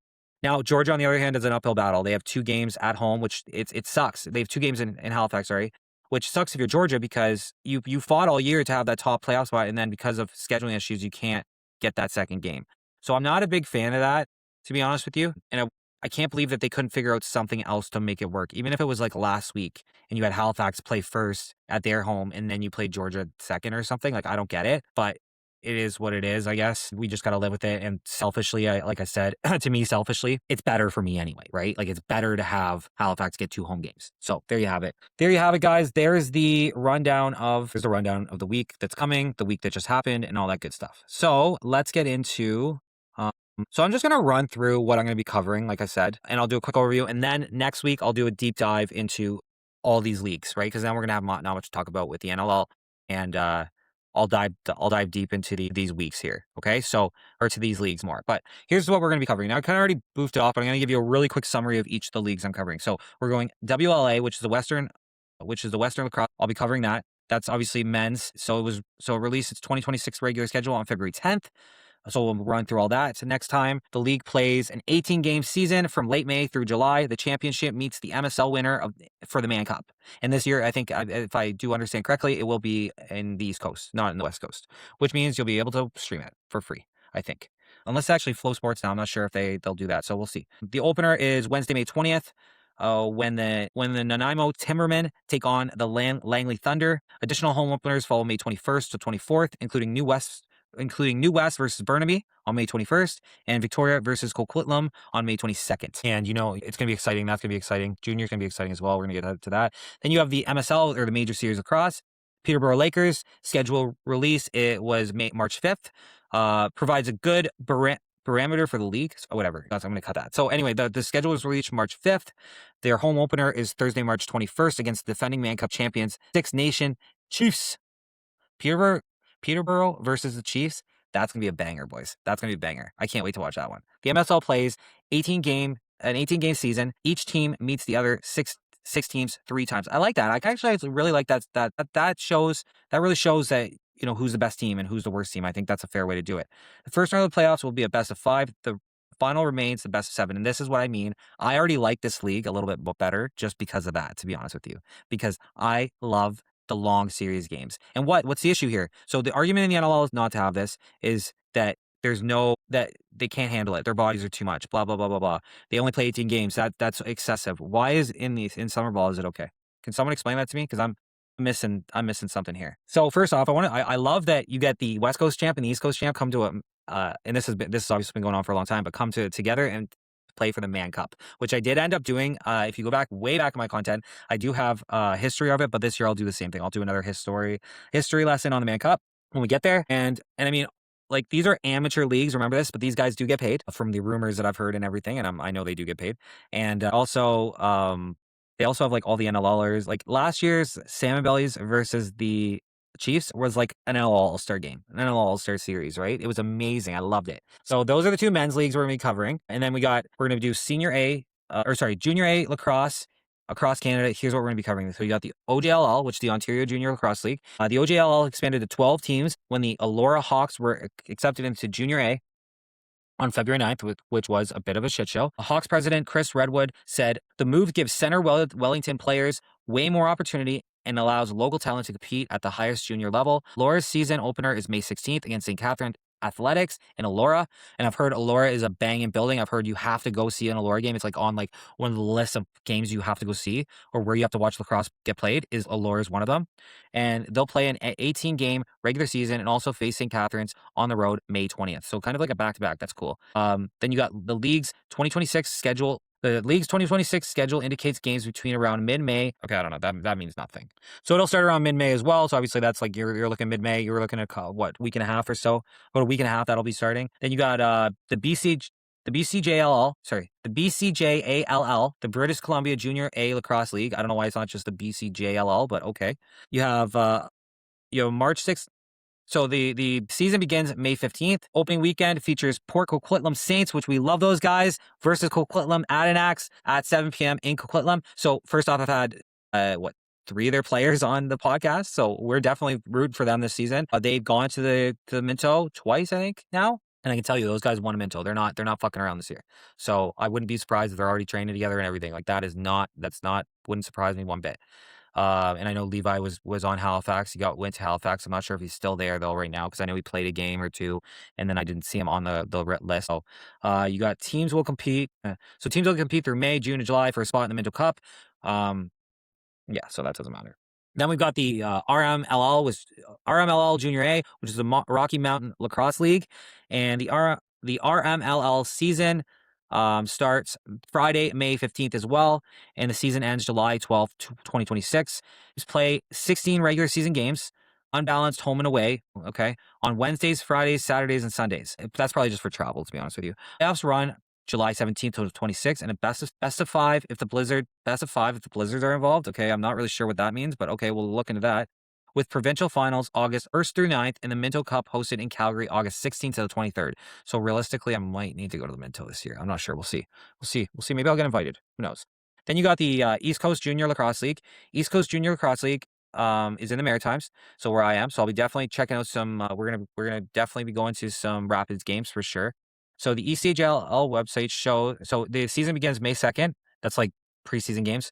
Now, Georgia, on the other hand, is an uphill battle. They have 2 games at home, which it sucks. They have 2 games in Halifax, sorry, which sucks if you're Georgia because you fought all year to have that top playoff spot, and then because of scheduling issues, you can't get that second game. So I'm not a big fan of that, to be honest with you. And I can't believe that they couldn't figure out something else to make it work. Even if it was like last week and you had Halifax play first at their home and then you played Georgia second or something, I don't get it. But it is what it is, I guess. We just got to live with it. And selfishly, like I said, to me, selfishly, it's better for me anyway, right? It's better to have Halifax get 2 home games. So there you have it. There you have it, guys. There's the rundown of the week that's coming, the week that just happened, and all that good stuff. So let's get into... So I'm just going to run through what I'm going to be covering, like I said, and I'll do a quick overview. And then next week, I'll do a deep dive into all these leagues, right? Because then we're going to have not much to talk about with the NLL. And I'll dive deep into these weeks here, okay? Or to these leagues more. But here's what we're going to be covering. Now, I kind of already boofed it off, but I'm going to give you a really quick summary of each of the leagues I'm covering. So we're going WLA, which is the Western Lacrosse. I'll be covering that. That's obviously men's. So it released its 2026 regular schedule on February 10th. So we'll run through all that. So next time, the league plays an 18-game season from late May through July. The championship meets the MSL winner for the Mann Cup. And this year, I think, if I do understand correctly, it will be in the East Coast, not in the West Coast, which means you'll be able to stream it for free, I think. Unless actually Flow Sports now. I'm not sure if they'll do that, so we'll see. The opener is Wednesday, May 20th. When the Nanaimo Timbermen take on the Langley Thunder. Additional home openers follow May 21st to 24th, including New West versus Burnaby on May 21st and Victoria versus Coquitlam on May 22nd. And it's going to be exciting. That's going to be exciting. Junior's going to be exciting as well. We're going to get to that. Then you have the MSL, or the Major Series Lacrosse. Peterborough Lakers schedule release. It was March 5th. Provides a good parameter for the league. So whatever. I'm going to cut that. So anyway, the schedule was released March 5th. Their home opener is Thursday, March 21st against the defending Mann Cup champions, Six Nation Chiefs. Peterborough versus the Chiefs. That's going to be a banger, boys. That's going to be a banger. I can't wait to watch that one. The MSL plays an 18-game season. Each team meets the other six teams 3 times. I like that. I actually really like that. That really shows that, who's the best team and who's the worst team. I think that's a fair way to do it. The first round of the playoffs will be a best of 5. The final remains the best of 7. And this is what I mean. I already like this league a little bit better just because of that, to be honest with you, because I love the long series games. And what's the issue here? So the argument in the NLL is not to have this is that that they can't handle it. Their bodies are too much. Blah blah blah blah blah. They only play 18 games. That's excessive. Why is in summer ball is it okay? Can someone explain that to me? Because I'm missing something here. So first off, I love that you get the West Coast champ and the East Coast champ come to a and this has obviously been going on for a long time, but come together and play for the Man Cup, which I did end up doing. If you go back way back in my content, I do have history of it, but this year I'll do the same thing. I'll do another history lesson on the Man Cup when we get there. And I mean, like, these are amateur leagues, remember this, but these guys do get paid from the rumors that I've heard and everything, and I know they do get paid. And also, they also have like all the NLLers. Like last year's Salmon Bellies versus the Chiefs was like an NLL All-Star game, an NLL All-Star series, right? It was amazing. I loved it. So those are the 2 men's leagues we're going to be covering. And then we're going to do junior A lacrosse across Canada. Here's what we're going to be covering. So you got the OJLL, which is the Ontario Junior Lacrosse League. The OJLL expanded to 12 teams when the Elora Hawks were accepted into Junior A on February 9th, which was a bit of a shit show. Hawks president Chris Redwood said the move gives Center Wellington players way more opportunity and allows local talent to compete at the highest junior level. Elora's season opener is May 16th against St. Catherine Athletics in Elora, and I've heard Elora is a banging building. I've heard you have to go see an Elora game. It's like on like one of the lists of games you have to go see, or where you have to watch lacrosse get played. Is Elora's one of them, and they'll play an 18-game regular season and also face St. Catharines on the road May 20th. So kind of like a back-to-back. That's cool. Then you got the league's 2026 schedule. The league's 2026 schedule indicates games between around mid-May. Okay, I don't know. That means nothing. So it'll start around mid-May as well. So obviously that's like you're looking mid-May. You're looking at week and a half or so. About a week and a half that'll be starting. Then you got the BCJALL, the British Columbia Junior A Lacrosse League. I don't know why it's not just the BCJLL, but okay. You have March 6th. So the season begins May 15th. Opening weekend features Port Coquitlam Saints, which we love those guys, versus Coquitlam Adanacs at 7 p.m. in Coquitlam. So first off, I've had, 3 of their players on the podcast. So we're definitely rooting for them this season. They've gone to the Minto twice, I think, now. And I can tell you, those guys won a Minto. They're not fucking around this year. So I wouldn't be surprised if they're already training together and everything. Like wouldn't surprise me one bit. And I know Levi was on Halifax. He went to Halifax. I'm not sure if he's still there though right now, because I know he played a game or 2, and then I didn't see him on the list. So you got teams will compete. So teams will compete through May, June, and July for a spot in the Minto Cup. Yeah, so that doesn't matter. Then we've got the RMLL Junior A, which is the Rocky Mountain Lacrosse League, and the RMLL season starts Friday, May 15th as well, and the season ends July 12th, 2026. Just play 16 regular season games, unbalanced home and away, okay, on Wednesdays, Fridays, Saturdays, and Sundays. That's probably just for travel, to be honest with you. Playoffs run July 17th to 26th, and a best of 5 if the Blizzards are involved. Okay, I'm not really sure what that means, but okay, we'll look into that. With provincial finals August 1st through 9th and the Minto Cup hosted in Calgary August 16th to the 23rd. So realistically, I might need to go to the Minto this year. I'm not sure. We'll see. Maybe I'll get invited. Who knows? Then you got the East Coast Junior Lacrosse League. East Coast Junior Lacrosse League is in the Maritimes, so where I am. So I'll be definitely checking out some. We're gonna definitely be going to some Rapids games for sure. So the ECHL website so the season begins May 2nd. That's like preseason games.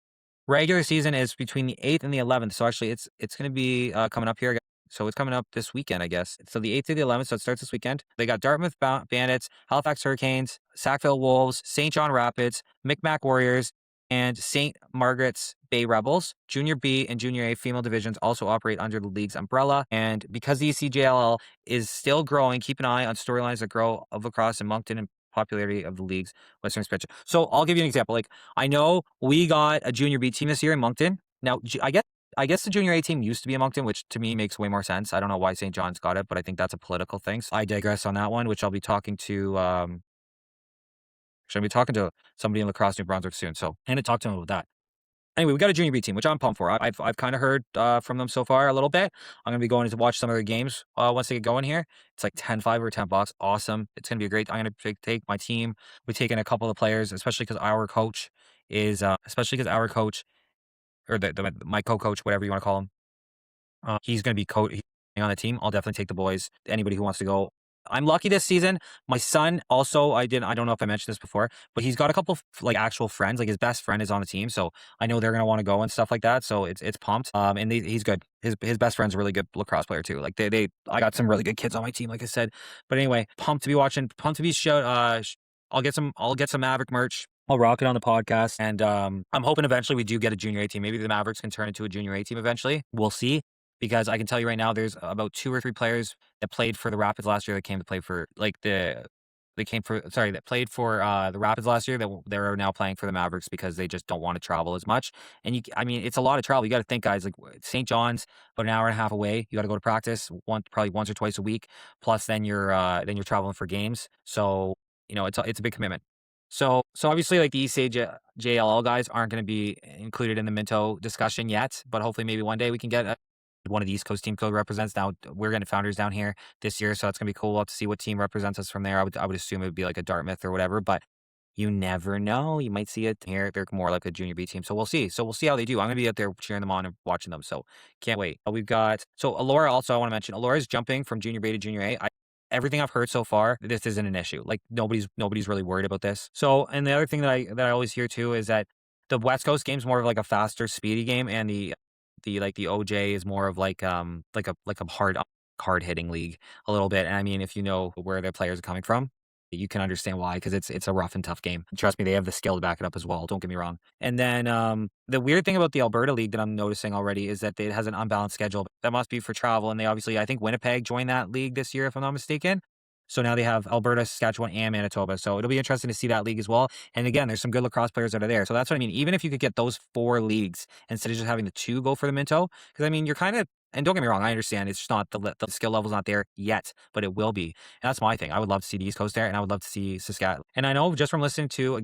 Regular season is between the 8th and the 11th. So actually it's going to be coming up here. So it's coming up this weekend, I guess. So the 8th to the 11th, so it starts this weekend. They got Dartmouth Bandits, Halifax Hurricanes, Sackville Wolves, St. John Rapids, Micmac Warriors, and St. Margaret's Bay Rebels. Junior B and Junior A female divisions also operate under the league's umbrella. And because the ECJLL is still growing, keep an eye on storylines that grow of lacrosse in Moncton and popularity of the league's Western expansion. So I'll give you an example. Like, I know we got a Junior B team this year in Moncton. Now, I guess the Junior A team used to be in Moncton, which to me makes way more sense. I don't know why St. John's got it, but I think that's a political thing. So I digress on that one, which I'll be talking to somebody in Lacrosse, New Brunswick soon. So I'm going to talk to them about that. Anyway, we got a Junior B team, which I'm pumped for. I've kind of heard from them so far a little bit. I'm going to be going to watch some of their games once they get going here. It's like $10.5 or $10. Awesome. It's going to be great. I'm going to take my team. We've taken a couple of players, especially because our coach, or my co-coach, whatever you want to call him, he's going to be on the team. I'll definitely take the boys. Anybody who wants to go, I'm lucky this season. My son also, I don't know if I mentioned this before, but he's got a couple like actual friends. Like his best friend is on the team, so I know they're gonna want to go and stuff like that. So it's pumped. And he's good. His best friend's a really good lacrosse player too. Like I got some really good kids on my team, like I said. But anyway, pumped to be watching. Pumped to be show. I'll get some Maverick merch. I'll rock it on the podcast, and I'm hoping eventually we do get a junior A team. Maybe the Mavericks can turn into a junior A team eventually. We'll see, because I can tell you right now, there's about 2 or 3 players that played for the Rapids last year that came to play for that played for the Rapids last year that they're now playing for the Mavericks because they just don't want to travel as much. And I mean, it's a lot of travel. You got to think, guys, like St. John's about an hour and a half away. You got to go to practice probably once or twice a week. Plus, then you're traveling for games. So it's a big commitment. So obviously, like the JLL guys aren't going to be included in the Minto discussion yet, but hopefully maybe one day we can get one of the East Coast team code represents. Now we're getting founders down here this year, so it's gonna be cool. We'll have to see what team represents us from there. I would assume it would be like a Dartmouth or whatever, but you never know. You might see it here. They're more like a junior B team. So we'll see. So we'll see how they do. I'm gonna be out there cheering them on and watching them. So can't wait. We've got Alora also. I want to mention Alora's jumping from junior B to junior A. Everything I've heard so far, this isn't an issue. Like nobody's really worried about this. So, and the other thing that I always hear too is that the West Coast game's more of like a faster, speedy game, and the OJ is more of like a hard hitting league a little bit. And I mean, if you know where their players are coming from, you can understand why, because it's a rough and tough game. Trust me, they have the skill to back it up as well. Don't get me wrong. And then the weird thing about the Alberta League that I'm noticing already is that it has an unbalanced schedule. That must be for travel. And they obviously, I think Winnipeg joined that league this year, if I'm not mistaken. So now they have Alberta, Saskatchewan, and Manitoba. So it'll be interesting to see that league as well. And again, there's some good lacrosse players that are there. So that's what I mean. Even if you could get those 4 leagues instead of just having the 2 go for the Minto, because I mean, you're kind of, and don't get me wrong, I understand it's just not the skill level's not there yet, but it will be. And that's my thing. I would love to see the East Coast there, and I would love to see Saskatchewan. And I know just from listening to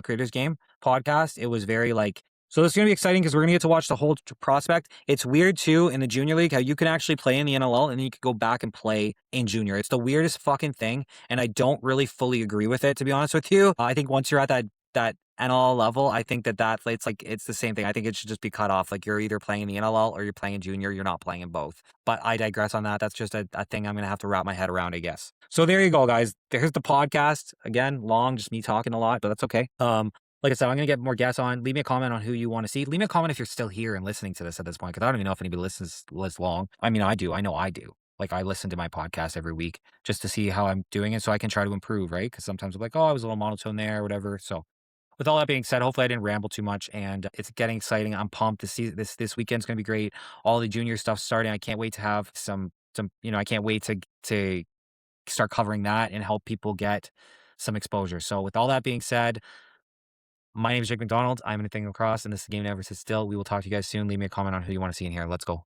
Creators Game podcast, it was very like, so this is going to be exciting because we're going to get to watch the whole prospect. It's weird too in the junior league how you can actually play in the NLL and then you can go back and play in junior. It's the weirdest fucking thing, and I don't really fully agree with it, to be honest with you. I think once you're at that NLL level, I think that it's the same thing. I think it should just be cut off. Like you're either playing in the NLL or you're playing in junior. You're not playing in both. But I digress on that. That's just a thing I'm going to have to wrap my head around, I guess. So there you go, guys. There's the podcast. Again, long, just me talking a lot, but that's okay. Like I said, I'm going to get more guests on. Leave me a comment on who you want to see. Leave me a comment if you're still here and listening to this at this point, because I don't even know if anybody listens this long. I mean, I do. I know I do. Like I listen to my podcast every week just to see how I'm doing it so I can try to improve, right? Because sometimes I'm like, oh, I was a little monotone there or whatever. So with all that being said, hopefully I didn't ramble too much, and it's getting exciting. I'm pumped to see this weekend's going to be great. All the junior stuff starting. I can't wait to have some, I can't wait to start covering that and help people get some exposure. So with all that being said, my name is Jake McDonald. I'm Anything Lacrosse, and this is Game Never Sits Still. We will talk to you guys soon. Leave me a comment on who you want to see in here. Let's go.